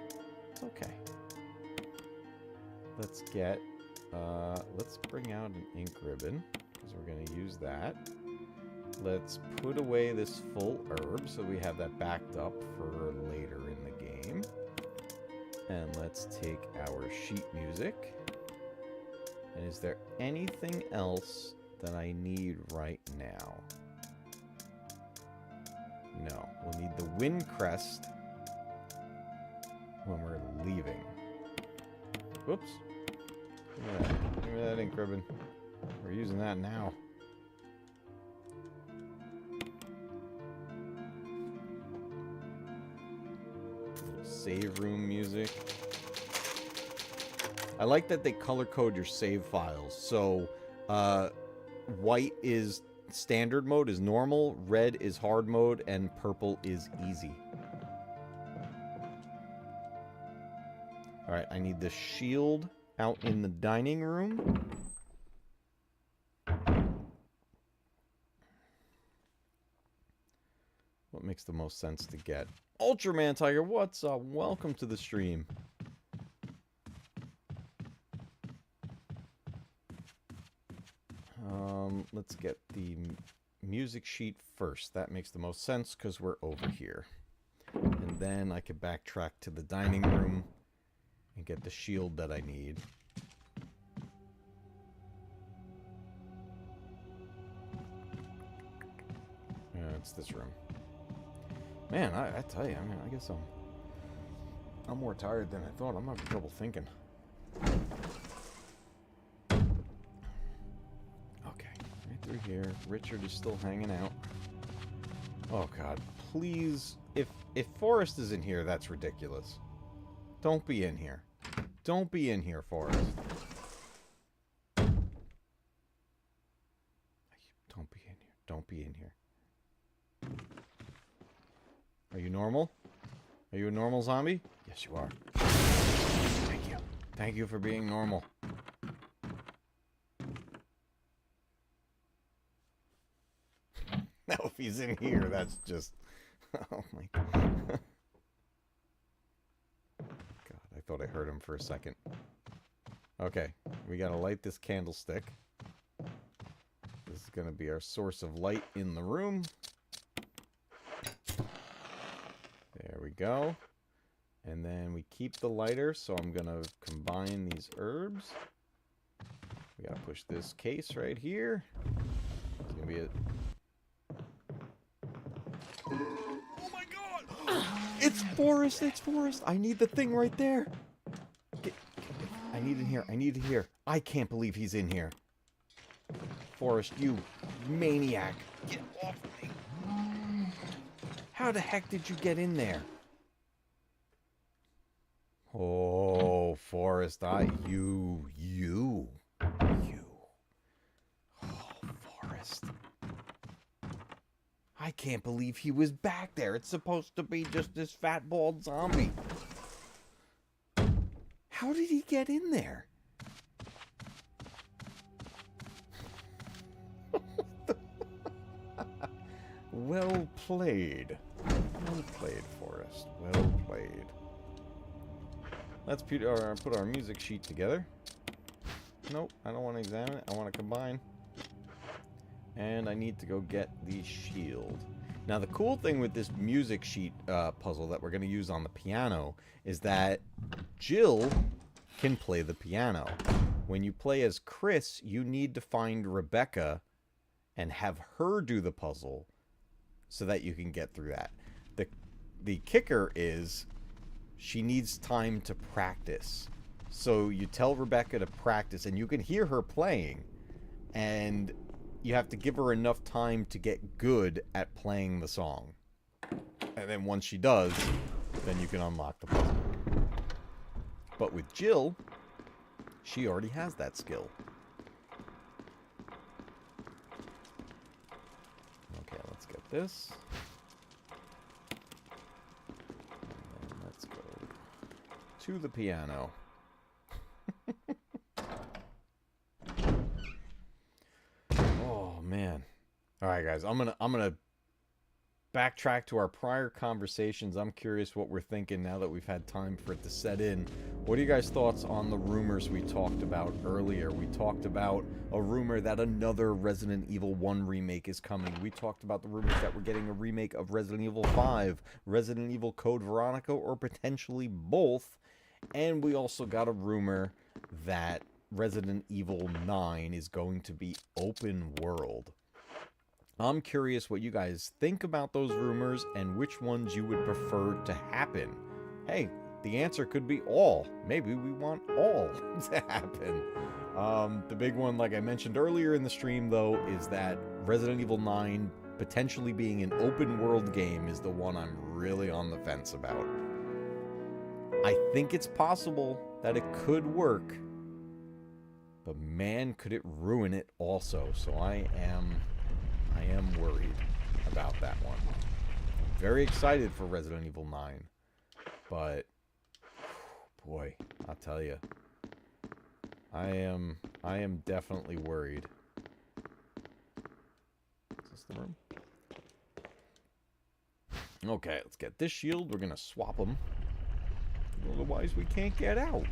It's okay. Let's get, let's bring out an ink ribbon, because we're going to use that. Let's put away this full herb, so we have that backed up for later in the game. And let's take our sheet music. And is there anything else that I need right now? No, we'll need the wind crest when we're leaving. Whoops. Give me that ink ribbon. We're using that now. Save room music. I like that they color code your save files. So, white is standard mode, is normal, red is hard mode, and purple is easy. Alright, I need the shield out in the dining room. What makes the most sense to get? Ultraman Tiger, what's up? Welcome to the stream. Let's get the music sheet first. That makes the most sense because we're over here. And then I can backtrack to the dining room and get the shield that I need. Yeah, it's this room. Man, I tell you, I mean, I guess I'm more tired than I thought. I'm having trouble thinking. Through here. Richard is still hanging out. Oh god, please. If Forrest is in here, that's ridiculous. Don't be in here. Don't be in here, Forrest. Don't be in here. Don't be in here. Are you normal? Are you a normal zombie? Yes, you are. Thank you. Thank you for being normal. Now, if he's in here, that's just... Oh, my God. God, I thought I heard him for a second. Okay, we gotta light this candlestick. This is gonna be our source of light in the room. There we go. And then we keep the lighter, so I'm gonna combine these herbs. We gotta push this case right here. It's gonna be a... Oh my god! It's Forrest! It's Forrest! I need the thing right there! I need it here. I need it here. I can't believe he's in here. Forrest, you maniac. Get off of me. How the heck did you get in there? Oh, Forrest, you. Oh, Forrest. I can't believe he was back there. It's supposed to be just this fat, bald zombie. How did he get in there? Well played. Well played, Forrest. Well played. Let's put our music sheet together. Nope, I don't want to examine it. I want to combine. And I need to go get the shield. Now, the cool thing with this music sheet puzzle that we're going to use on the piano is that Jill can play the piano. When you play as Chris, you need to find Rebecca and have her do the puzzle so that you can get through that. The kicker is she needs time to practice. So you tell Rebecca to practice, and you can hear her playing, and you have to give her enough time to get good at playing the song. And then once she does, then you can unlock the puzzle. But with Jill, she already has that skill. Okay, let's get this. And then let's go to the piano. Oh man. All right, guys. I'm gonna backtrack to our prior conversations. I'm curious what we're thinking now that we've had time for it to set in. What are you guys' thoughts on the rumors we talked about earlier? We talked about a rumor that another Resident Evil 1 remake is coming. We talked about the rumors that we're getting a remake of Resident Evil 5, Resident Evil Code Veronica, or potentially both. And we also got a rumor that Resident Evil 9 is going to be open world. I'm curious what you guys think about those rumors and which ones you would prefer to happen. Hey, the answer could be all. Maybe we want all to happen. The big one, like I mentioned earlier in the stream, though, is that Resident Evil 9 potentially being an open world game is the one I'm really on the fence about. I think it's possible that it could work. But man, could it ruin it also. So I am worried about that one. Very excited for Resident Evil 9. But boy, I'll tell you. I am definitely worried. Is this the room? Okay, let's get this shield. We're gonna swap them. Otherwise, we can't get out.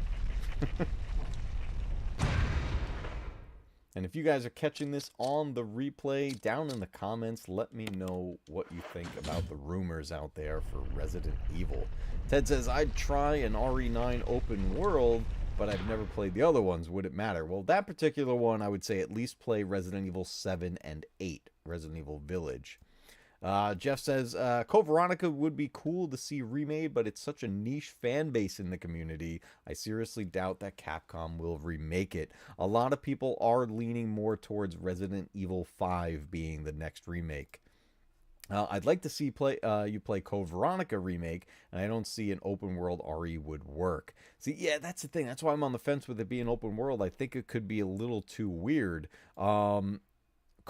And if you guys are catching this on the replay, down in the comments, let me know what you think about the rumors out there for Resident Evil. Ted says, I'd try an RE9 open world, but I've never played the other ones. Would it matter? Well, that particular one, I would say at least play Resident Evil 7 and 8, Resident Evil Village. Jeff says, Code Veronica would be cool to see remade, but it's such a niche fan base in the community. I seriously doubt that Capcom will remake it. A lot of people are leaning more towards Resident Evil 5 being the next remake. I'd like to see you play Code Veronica remake, and I don't see an open world RE would work. See, yeah, that's the thing. That's why I'm on the fence with it being open world. I think it could be a little too weird. Code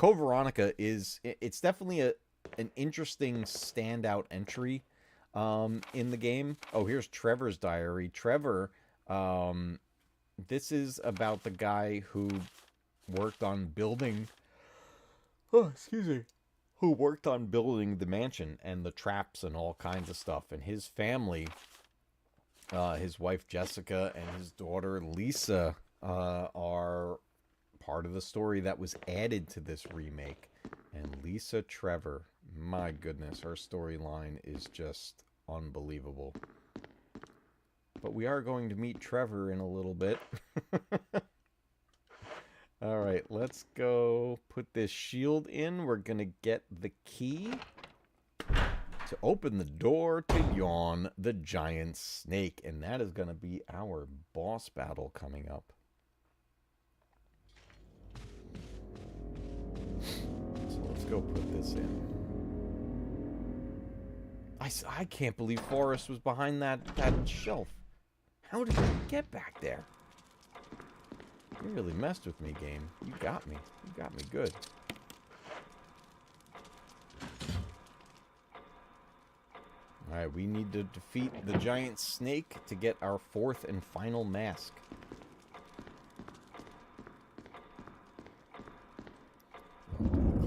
Veronica it's definitely an interesting standout entry in the game. Oh, here's Trevor's diary. Trevor, this is about the guy who worked on building... Oh, excuse me. Who worked on building the mansion and the traps and all kinds of stuff. And his family, his wife Jessica and his daughter Lisa, are part of the story that was added to this remake. And Lisa Trevor, my goodness, her storyline is just unbelievable. But we are going to meet Trevor in a little bit. Alright, let's go put this shield in. We're going to get the key to open the door to yawn the giant snake. And that is going to be our boss battle coming up. So let's go put this in. I can't believe Forrest was behind that shelf. How did he get back there? You really messed with me, game. You got me. You got me good. Alright, we need to defeat the giant snake to get our fourth and final mask.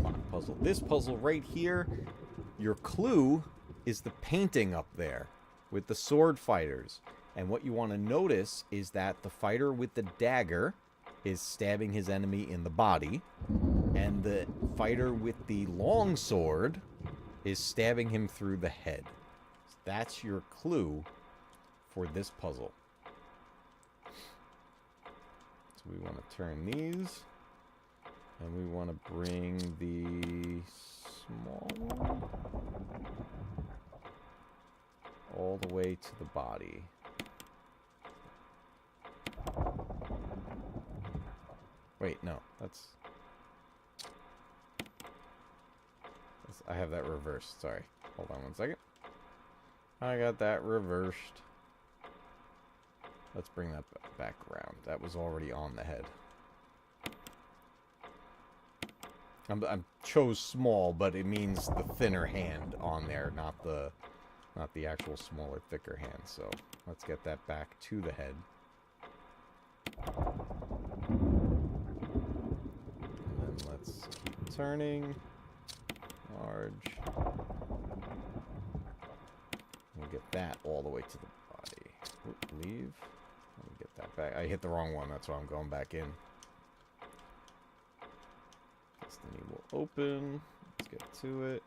Clock puzzle. This puzzle right here, your clue is the painting up there with the sword fighters. And what you want to notice is that the fighter with the dagger is stabbing his enemy in the body, and the fighter with the long sword is stabbing him through the head. So that's your clue for this puzzle. So we want to turn these, and we want to bring the small one all the way to the body. Wait, no, that's... I have that reversed, sorry. Hold on one second. I got that reversed. Let's bring that back around. That was already on the head. I chose small, but it means the thinner hand on there, not the actual smaller, thicker hand. So let's get that back to the head. And then let's keep turning. Large. We'll get that all the way to the body. Oop, leave. Let me get that back. I hit the wrong one, that's why I'm going back in. Destiny will open. Let's get to it.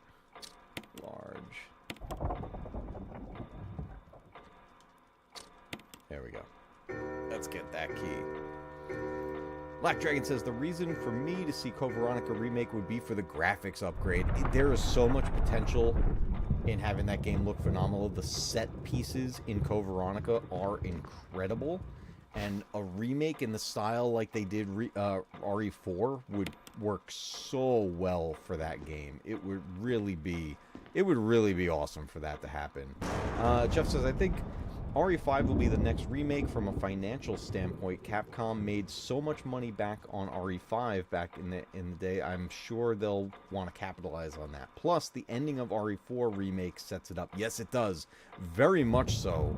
Large. There we go. Let's get that key. Black Dragon says, the reason for me to see Code Veronica Remake would be for the graphics upgrade. There is so much potential in having that game look phenomenal. The set pieces in Code Veronica are incredible. And a remake in the style like they did RE4 would work so well for that game. It would really be awesome for that to happen. Jeff says, I think RE5 will be the next remake. From a financial standpoint, Capcom made so much money back on RE5 back in the day. I'm sure they'll want to capitalize on that. Plus, the ending of RE4 remake sets it up. Yes, it does. Very much so.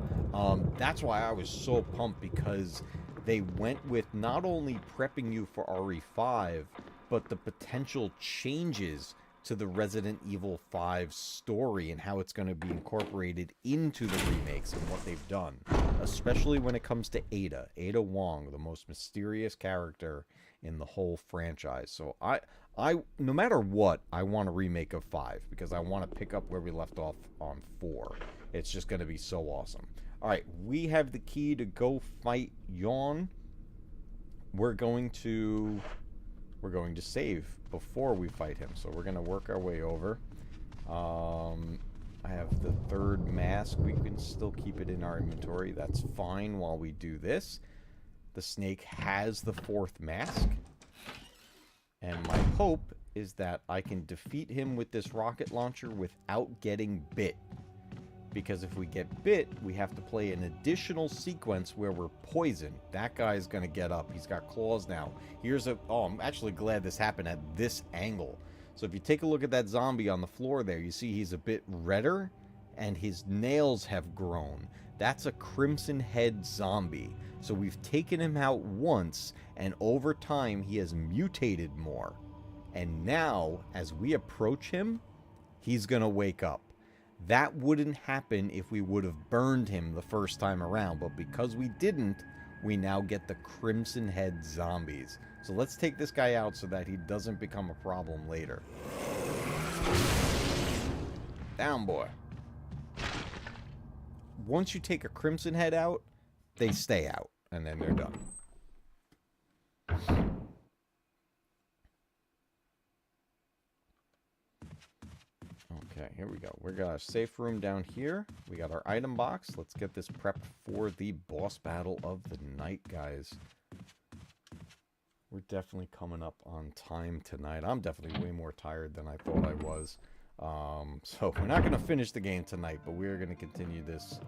That's why I was so pumped, because they went with not only prepping you for RE5, but the potential changes to the Resident Evil 5 story and how it's going to be incorporated into the remakes and what they've done. Especially when it comes to Ada. Ada Wong, the most mysterious character in the whole franchise. So no matter what, I want a remake of 5, because I want to pick up where we left off on 4. It's just going to be so awesome. Alright, we have the key to go fight Yawn. We're going to save before we fight him, so we're going to work our way over. I have the 3rd mask. We can still keep it in our inventory. That's fine while we do this. The snake has the 4th mask. And my hope is that I can defeat him with this rocket launcher without getting bit. Because if we get bit, we have to play an additional sequence where we're poisoned. That guy's going to get up. He's got claws now. Oh, I'm actually glad this happened at this angle. So if you take a look at that zombie on the floor there, you see he's a bit redder, and his nails have grown. That's a Crimson Head zombie. So we've taken him out once, and over time he has mutated more. And now, as we approach him, he's going to wake up. That wouldn't happen if we would have burned him the first time around, but because we didn't, we now get the Crimson Head zombies. So let's take this guy out so that he doesn't become a problem later. Down, boy. Once you take a Crimson Head out, they stay out, and then they're done. Okay, here we go. We got a safe room down here. We got our item box. Let's get this prepped for the boss battle of the night, guys. We're definitely coming up on time tonight. I'm definitely way more tired than I thought I was. So we're not going to finish the game tonight, but we're going to continue this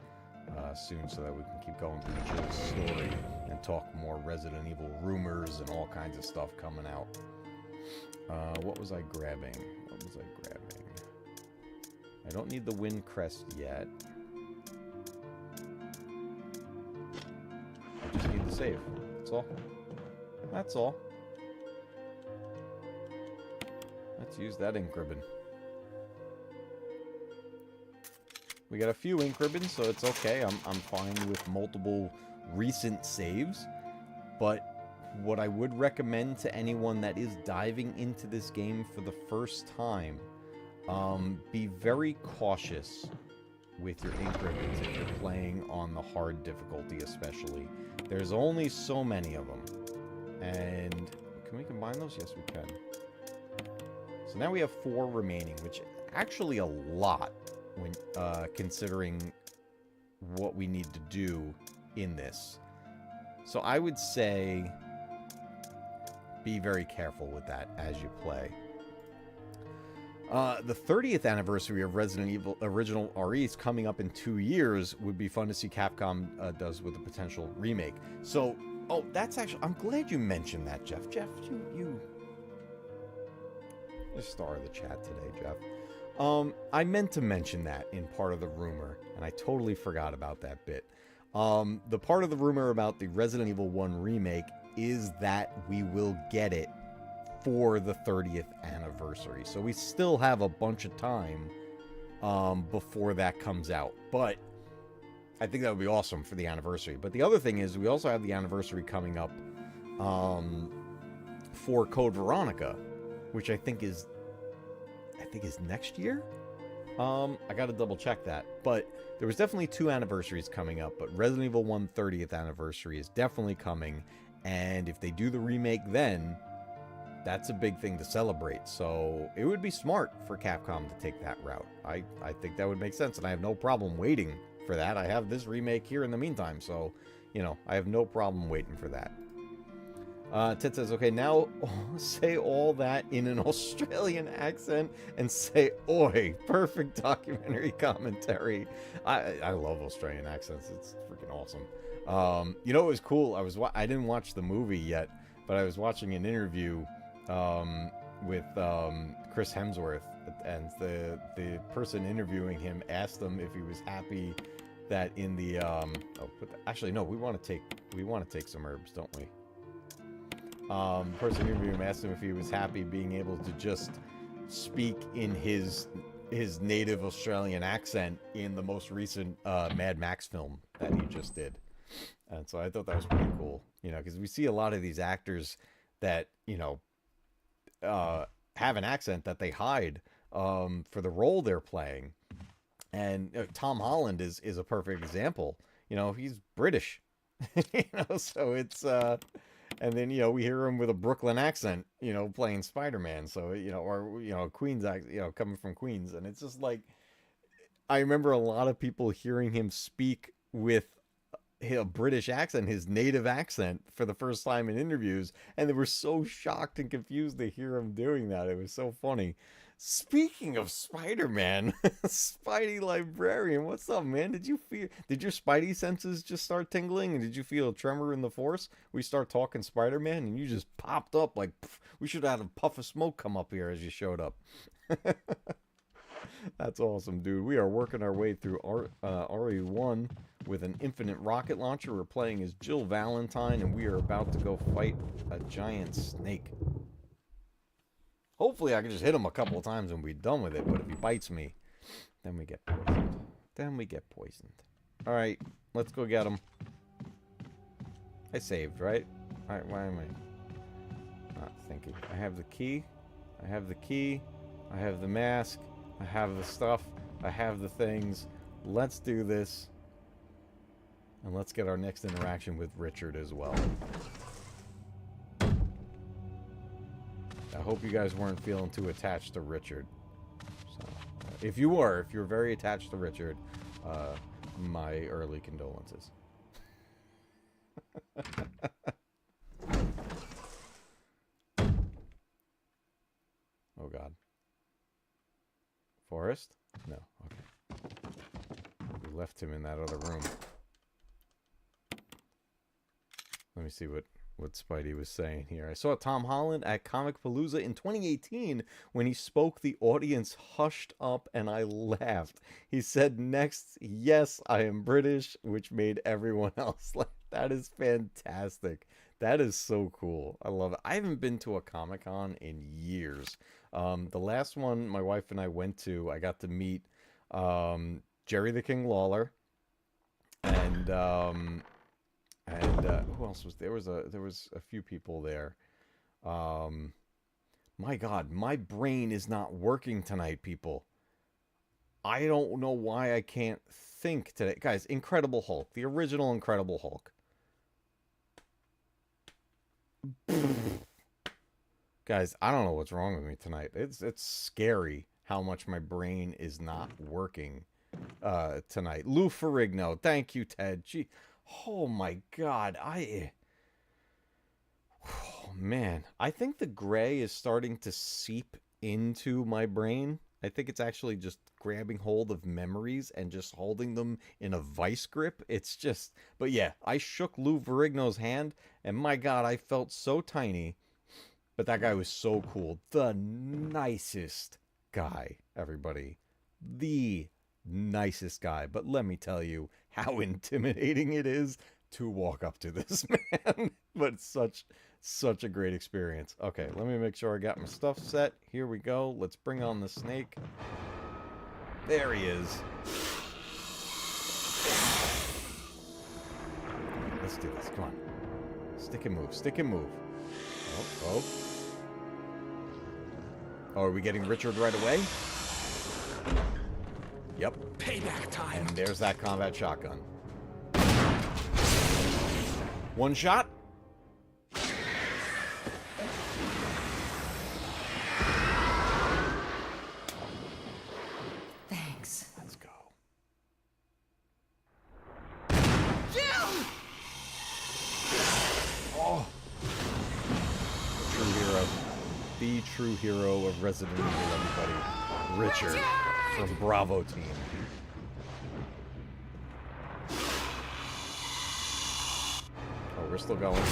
soon so that we can keep going through Jill's story and talk more Resident Evil rumors and all kinds of stuff coming out. What was I grabbing? I don't need the wind crest yet. I just need the save. That's all. That's all. Let's use that ink ribbon. We got a few ink ribbons, so it's okay. I'm fine with multiple recent saves. But what I would recommend to anyone that is diving into this game for the first time, be very cautious with your ink ribbons if you're playing on the hard difficulty especially. There's only so many of them. And can we combine those? Yes, we can. So now we have 4 remaining, which actually a lot when considering what we need to do in this. So I would say be very careful with that as you play. The 30th anniversary of Resident Evil Original RE is coming up in 2 years. Would be fun to see Capcom does with a potential remake. So, oh, that's actually... I'm glad you mentioned that, Jeff. Jeff, you... the star of the chat today, Jeff. I meant to mention that in part of the rumor, and I totally forgot about that bit. The part of the rumor about the Resident Evil 1 remake is that we will get it for the 30th anniversary. So we still have a bunch of time before that comes out. But I think that would be awesome for the anniversary. But the other thing is we also have the anniversary coming up for Code Veronica, which I think is next year. I got to double check that. But there was definitely 2 anniversaries coming up, but Resident Evil 1 30th anniversary is definitely coming. And if they do the remake then, that's a big thing to celebrate. So it would be smart for Capcom to take that route. I think that would make sense, and I have no problem waiting for that. I have this remake here in the meantime, so, you know, I have no problem waiting for that. Ted says, okay, now say all that in an Australian accent and say oi. Perfect documentary commentary. I love Australian accents. It's freaking awesome. You know, it was cool. I didn't watch the movie yet, but I was watching an interview with Chris Hemsworth, and the person interviewing him asked him if he was happy that in the actually no, we want to take some herbs, don't we? Person interviewing him asked him if he was happy being able to just speak in his native Australian accent in the most recent Mad Max film that he just did. And so I thought that was pretty cool, you know, because we see a lot of these actors that, you know, have an accent that they hide for the role they're playing. And Tom Holland is a perfect example. You know, he's British, you know, so it's and then, you know, we hear him with a Brooklyn accent, you know, playing Spider-Man. So, you know, or, you know, Queens, you know, coming from Queens. And it's just like, I remember a lot of people hearing him speak with a British accent, his native accent, for the first time in interviews. And they were so shocked and confused to hear him doing that. It was so funny. Speaking of Spider-Man, Spidey Librarian, what's up, man? Did your Spidey senses just start tingling? And did you feel a tremor in the force? We start talking Spider-Man and you just popped up like, pff, we should have had a puff of smoke come up here as you showed up. That's awesome, dude. We are working our way through RE1 with an infinite rocket launcher. We're playing as Jill Valentine, and we are about to go fight a giant snake. Hopefully I can just hit him a couple of times and be done with it, but if he bites me, then we get poisoned. Alright, let's go get him. I saved, right? Alright, why am I not thinking? I have the key. I have the mask. I have the stuff. I have the things. Let's do this. And let's get our next interaction with Richard as well. I hope you guys weren't feeling too attached to Richard. So, if you're very attached to Richard, my early condolences. Oh God. Forrest? No. Okay. We left him in that other room. Let me see what Spidey was saying here. I saw Tom Holland at Comicpalooza in 2018 when he spoke. The audience hushed up and I laughed. He said next, "Yes, I am British," which made everyone else laugh. That is fantastic. That is so cool. I love it. I haven't been to a Comic-Con in years. The last one my wife and I went to, I got to meet Jerry the King Lawler and who else was there? There was a few people there. My God, my brain is not working tonight, people. I don't know why I can't think today. Guys, Incredible Hulk, the original Incredible Hulk. Guys, I don't know what's wrong with me tonight. It's scary how much my brain is not working tonight. Lou Ferrigno, thank you, Ted. Gee. Oh my God, man, I think the gray is starting to seep into my brain. I think it's actually just grabbing hold of memories and just holding them in a vice grip. It's just, but yeah, I shook Lou Ferrigno's hand and my God, I felt so tiny, but that guy was so cool. The nicest guy, everybody. The nicest guy. But let me tell you how intimidating it is to walk up to this man. But such a great experience. Okay, let me make sure I got my stuff set. Here we go. Let's bring on the snake. There he is. Let's do this. Come on. Stick and move. Stick and move. Oh. Oh, are we getting Richard right away? Yep. Payback time. And there's that combat shotgun. One shot. Thanks. Let's go. Jill! Oh. the true hero of Resident Evil, everybody. Richard from Bravo Team. Oh, we're still going.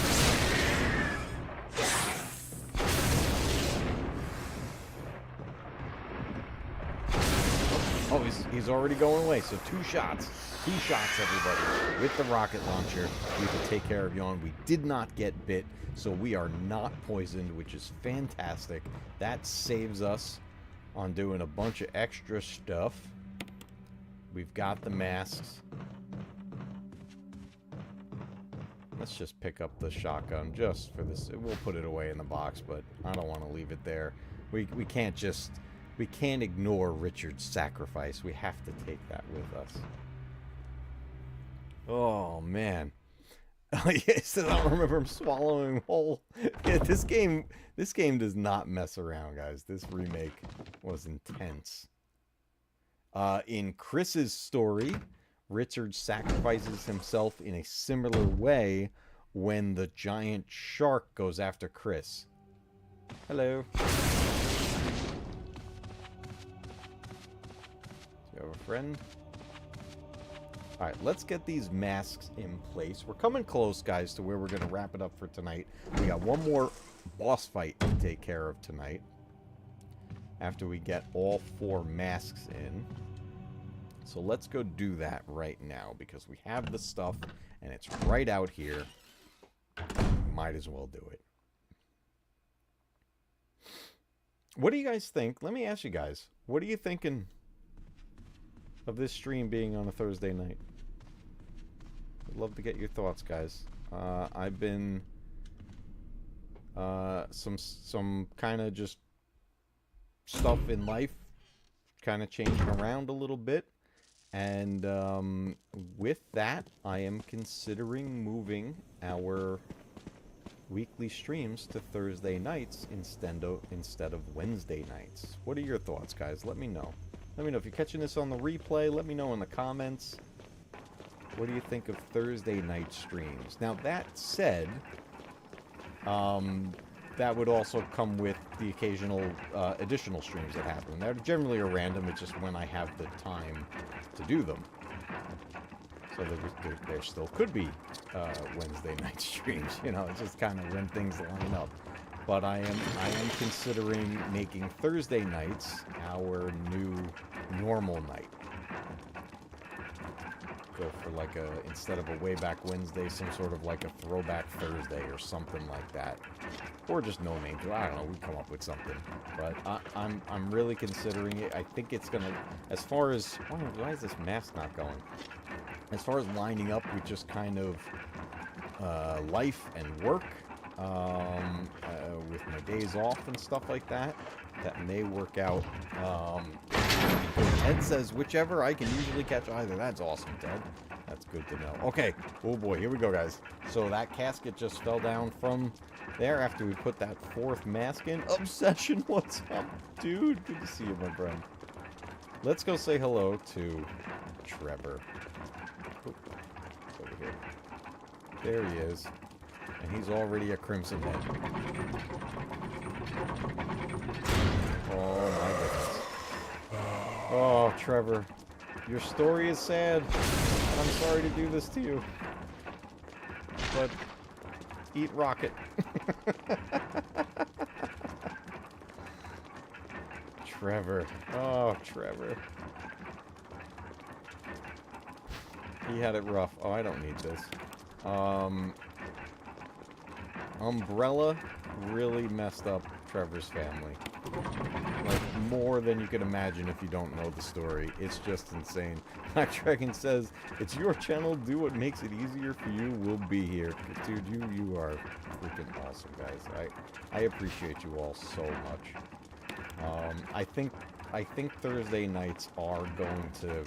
Oh, he's already going away. So 2 shots. 2 shots, everybody. With the rocket launcher, we can take care of Yawn. We did not get bit, so we are not poisoned, which is fantastic. That saves us on doing a bunch of extra stuff. We've got the masks. Let's just pick up the shotgun just for this. We'll put it away in the box, but I don't want to leave it there. We can't just... We can't ignore Richard's sacrifice. We have to take that with us. Oh, man. Yes, I don't remember him swallowing whole. Yeah, this game does not mess around, guys. This remake was intense. In Chris's story, Richard sacrifices himself in a similar way when the giant shark goes after Chris. Hello. Do you have a friend? Alright, let's get these masks in place. We're coming close, guys, to where we're going to wrap it up for tonight. We got one more boss fight to take care of tonight. After we get all 4 masks in. So let's go do that right now, because we have the stuff, and it's right out here. Might as well do it. What do you guys think? Let me ask you guys. What are you thinking of this stream being on a Thursday night? I'd love to get your thoughts, guys. I've been some kind of just stuff in life kind of changing around a little bit, and with that I am considering moving our weekly streams to Thursday nights instead of Wednesday nights. What are your thoughts, guys? Let me know. Let me know if you're catching this on the replay. Let me know in the comments. What do you think of Thursday night streams? Now, that said, that would also come with the occasional additional streams that happen. They're generally are random. It's just when I have the time to do them. So there still could be Wednesday night streams. You know, it's just kind of when things line up. But I am considering making Thursday nights our new normal night. Go for like instead of a way back Wednesday, some sort of like a throwback Thursday or something like that, or just no name. I don't know. We come up with something. But I'm really considering it. I think it's gonna. As far as why is this mask not going? As far as lining up with just kind of life and work. With my days off and stuff like that, that may work out. Ted says whichever. I can usually catch either. That's awesome, Ted. That's good to know. Okay. Oh boy, here we go, guys. So that casket just fell down from there after we put that 4th mask in. Obsession, what's up, dude? Good to see you, my friend. Let's go say hello to Trevor. Oh, over here. There he is. And he's already a Crimson Head. Oh, my goodness. Oh, Trevor. Your story is sad. I'm sorry to do this to you. But eat rocket. Trevor. Oh, Trevor. He had it rough. Oh, I don't need this. Umbrella really messed up Trevor's family. Like, more than you could imagine if you don't know the story. It's just insane. Black Dragon says, it's your channel, do what makes it easier for you, we'll be here. Dude, you are freaking awesome, guys. I appreciate you all so much. I think Thursday nights are going to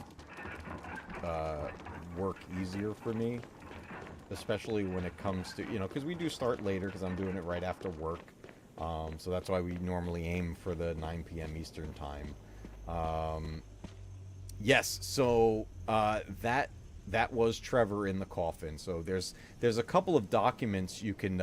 work easier for me. Especially when it comes to, you know, because we do start later because I'm doing it right after work. So that's why we normally aim for the 9 p.m. Eastern time. Yes, so that was Trevor in the coffin. So there's a couple of documents you can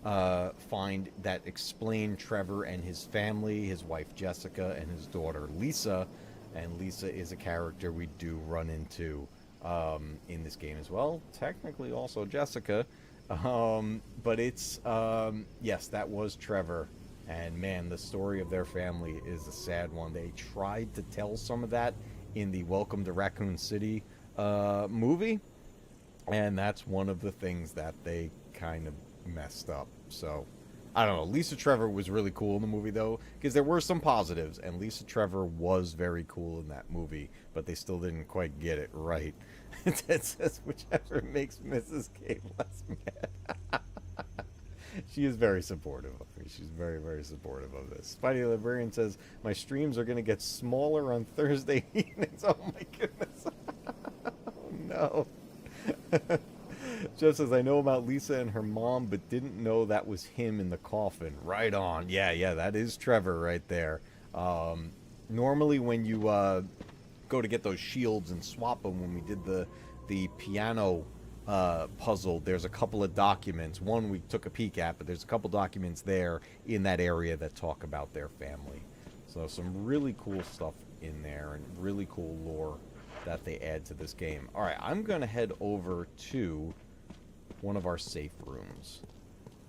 find that explain Trevor and his family, his wife Jessica, and his daughter Lisa. And Lisa is a character we do run into in this game as well. Technically, also Jessica. But it's, yes, that was Trevor. And man, the story of their family is a sad one. They tried to tell some of that in the Welcome to Raccoon City movie. And that's one of the things that they kind of messed up. So, I don't know. Lisa Trevor was really cool in the movie, though, because there were some positives. And Lisa Trevor was very cool in that movie. But they still didn't quite get it right. It says, whichever makes Mrs. K less mad. She is very supportive of me. She's very, very supportive of this. Spidey Librarian says, my streams are going to get smaller on Thursday evenings. Oh my goodness. Oh no. Jeff says, I know about Lisa and her mom, but didn't know that was him in the coffin. Right on. Yeah, that is Trevor right there. Normally when you go to get those shields and swap them, when we did the piano puzzle, there's a couple of documents. One we took a peek at, but there's a couple documents there in that area that talk about their family. So some really cool stuff in there and really cool lore that they add to this game. Alright, I'm going to head over to one of our safe rooms.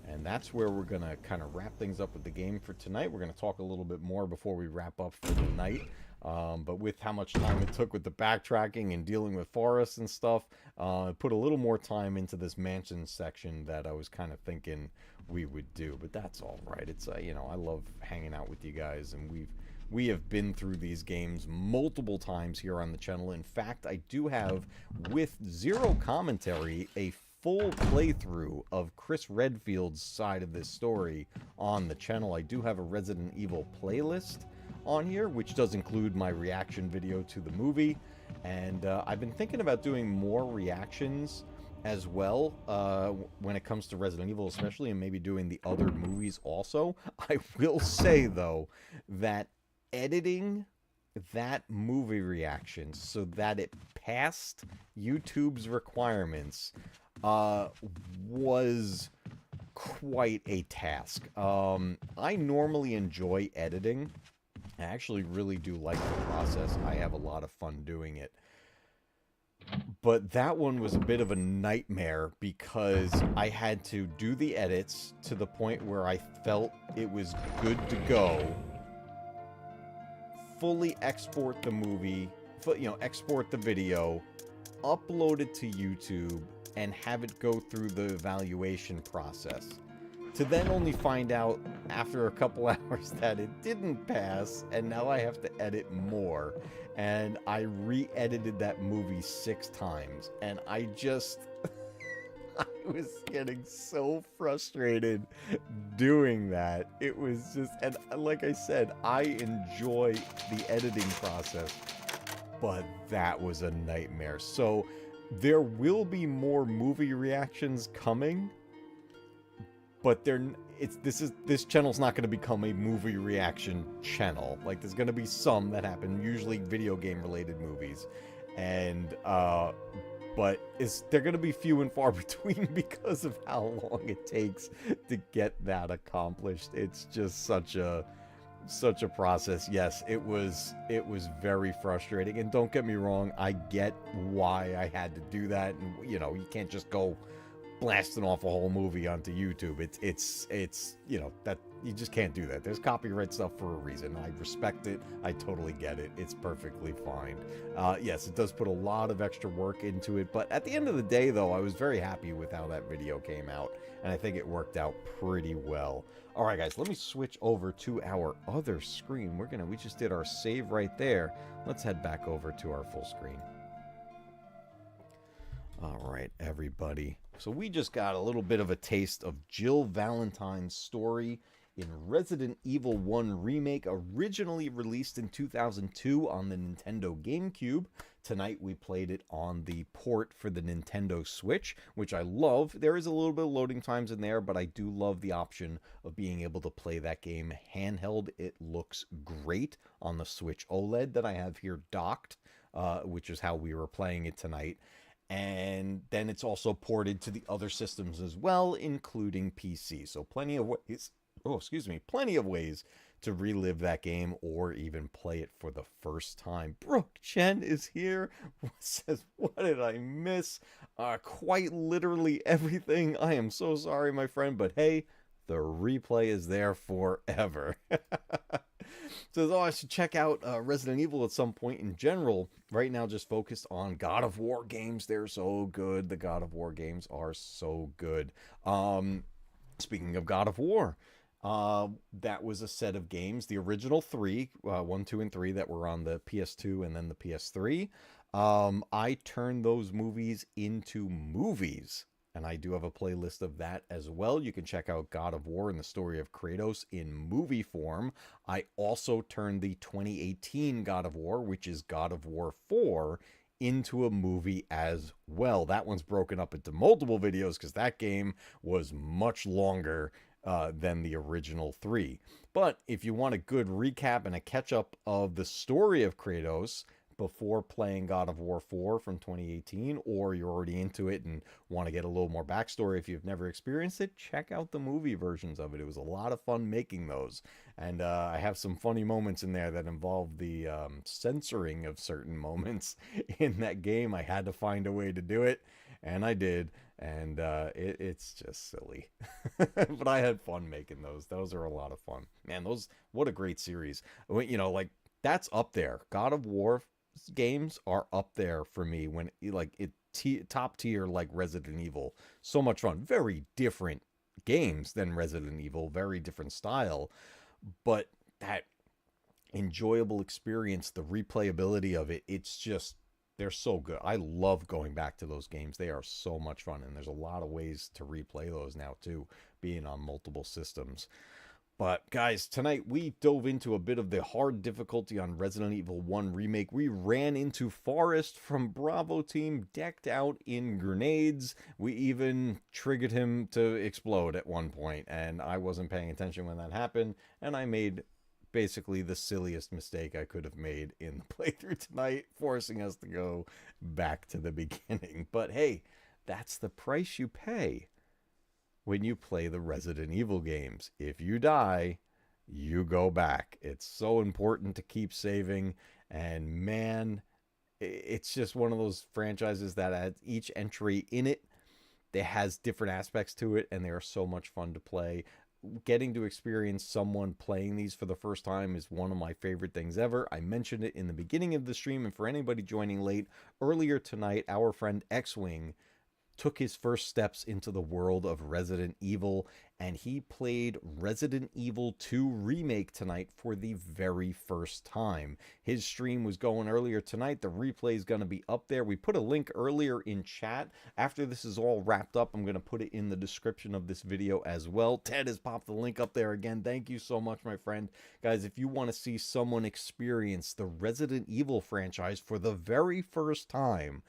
And that's where we're going to kind of wrap things up with the game for tonight. We're going to talk a little bit more before we wrap up for the night. But with how much time it took with the backtracking and dealing with forests and stuff, put a little more time into this mansion section that I was kind of thinking we would do. But that's all right. It's you know, I love hanging out with you guys, and we have been through these games multiple times here on the channel. In fact, I do have, with zero commentary, a full playthrough of Chris Redfield's side of this story on the channel. I do have a Resident Evil playlist on here, which does include my reaction video to the movie, and I've been thinking about doing more reactions as well when it comes to Resident Evil especially, and maybe doing the other movies also. I will say though that editing that movie reaction so that it passed YouTube's requirements was quite a task. I normally enjoy editing. I actually really do like the process. I have a lot of fun doing it. But that one was a bit of a nightmare because I had to do the edits to the point where I felt it was good to go, fully export the movie, export the video, upload it to YouTube, and have it go through the evaluation process. To then only find out after a couple hours that it didn't pass, and now I have to edit more. And I re-edited that movie 6 times, and I just... I was getting so frustrated doing that. It was just... And like I said, I enjoy the editing process, but that was a nightmare. So there will be more movie reactions coming, but this channel's not going to become a movie reaction channel. Like, there's going to be some that happen, usually video game related movies, and but they're going to be few and far between because of how long it takes to get that accomplished. It's just such a process. Yes, it was very frustrating, and don't get me wrong, I get why I had to do that, and you can't just go blasting off a whole movie onto YouTube. It's that you just can't do that. There's copyright stuff for a reason. I respect it. I totally get it. It's perfectly fine. Yes, it does put a lot of extra work into it, but at the end of the day though, I was very happy with how that video came out, and I think it worked out pretty well. All right guys, let me switch over to our other screen. We just did our save right there. Let's head back over to our full screen. All right, everybody. So we just got a little bit of a taste of Jill Valentine's story in Resident Evil 1 Remake, originally released in 2002 on the Nintendo GameCube. Tonight we played it on the port for the Nintendo Switch, which I love. There is a little bit of loading times in there, but I do love the option of being able to play that game handheld. It looks great on the Switch OLED that I have here docked, which is how we were playing it tonight. And then it's also ported to the other systems as well, including PC. So plenty of ways, plenty of ways to relive that game or even play it for the first time. Brooke Chen is here. Says, what did I miss? Quite literally everything. I am so sorry, my friend, but hey, the replay is there forever. Says, I should check out Resident Evil at some point in general. Right now, just focused on God of War games. They're so good. The God of War games are so good. Speaking of God of War, that was a set of games, the original three, 1, 2, and 3 that were on the PS2 and then the PS3. I turned those movies into movies. And I do have a playlist of that as well. You can check out God of War and the story of Kratos in movie form. I also turned the 2018 God of War, which is God of War 4, into a movie as well. That one's broken up into multiple videos because that game was much longer than the original 3. But if you want a good recap and a catch-up of the story of Kratos before playing God of War 4 from 2018, or you're already into it and want to get a little more backstory if you've never experienced it, check out the movie versions of it. It was a lot of fun making those. And I have some funny moments in there that involve the censoring of certain moments in that game. I had to find a way to do it, and I did. And it's just silly. But I had fun making those. Those are a lot of fun. Man, what a great series. You know, like, that's up there. God of War games are up there for me when top tier, like Resident Evil. So much fun. Very different games than Resident Evil, very different style, but that enjoyable experience, the replayability of it, it's just, they're so good. I love going back to those games. They are so much fun, and there's a lot of ways to replay those now too, being on multiple systems. But guys, tonight we dove into a bit of the hard difficulty on Resident Evil 1 Remake. We ran into Forrest from Bravo Team decked out in grenades. We even triggered him to explode at one point, and I wasn't paying attention when that happened, and I made basically the silliest mistake I could have made in the playthrough tonight, forcing us to go back to the beginning. But hey, that's the price you pay when you play the Resident Evil games. If you die, you go back. It's so important to keep saving, and man, it's just one of those franchises that at each entry in it has different aspects to it, and they are so much fun to play. Getting to experience someone playing these for the first time is one of my favorite things ever. I mentioned it in the beginning of the stream, and for anybody joining late, earlier tonight, our friend X-Wing took his first steps into the world of Resident Evil, and he played Resident Evil 2 Remake tonight for the very first time. His stream was going earlier tonight. The replay is going to be up there. We put a link earlier in chat. After this is all wrapped up, I'm going to put it in the description of this video as well. Ted has popped the link up there again. Thank you so much, my friend. Guys, if you want to see someone experience the Resident Evil franchise for the very first time,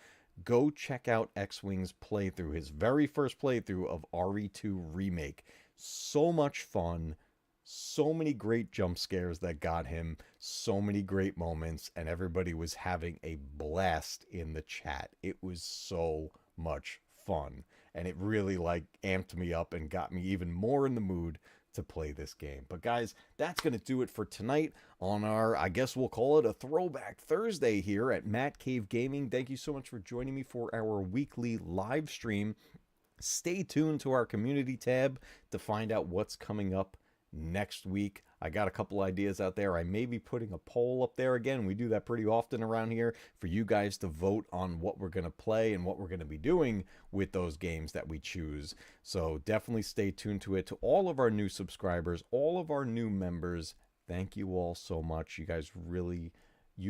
go check out X-Wing's playthrough, his very first playthrough of RE2 Remake. So much fun, so many great jump scares that got him, so many great moments, and everybody was having a blast in the chat. It was so much fun, and it really amped me up and got me even more in the mood to play this game. But guys, that's going to do it for tonight on our, I guess we'll call it a Throwback Thursday here at Matcave Gaming. Thank you so much for joining me for our weekly live stream. Stay tuned to our community tab to find out what's coming up next week. I got a couple ideas out there. I may be putting a poll up there again. We do that pretty often around here for you guys to vote on what we're going to play and what we're going to be doing with those games that we choose. So definitely stay tuned to it. To all of our new subscribers, all of our new members, thank you all so much. You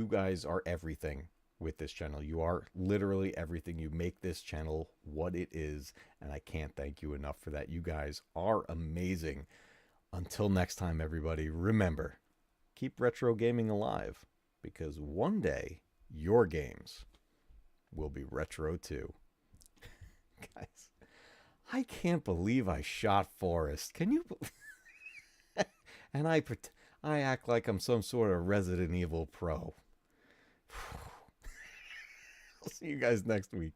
guys are everything with this channel. You are literally everything. You make this channel what it is, and I can't thank you enough for that. You guys are amazing. Until next time, everybody, remember, keep retro gaming alive, because one day your games will be retro too. Guys, I can't believe I shot Forrest. Can you? And I act like I'm some sort of Resident Evil pro. I'll see you guys next week.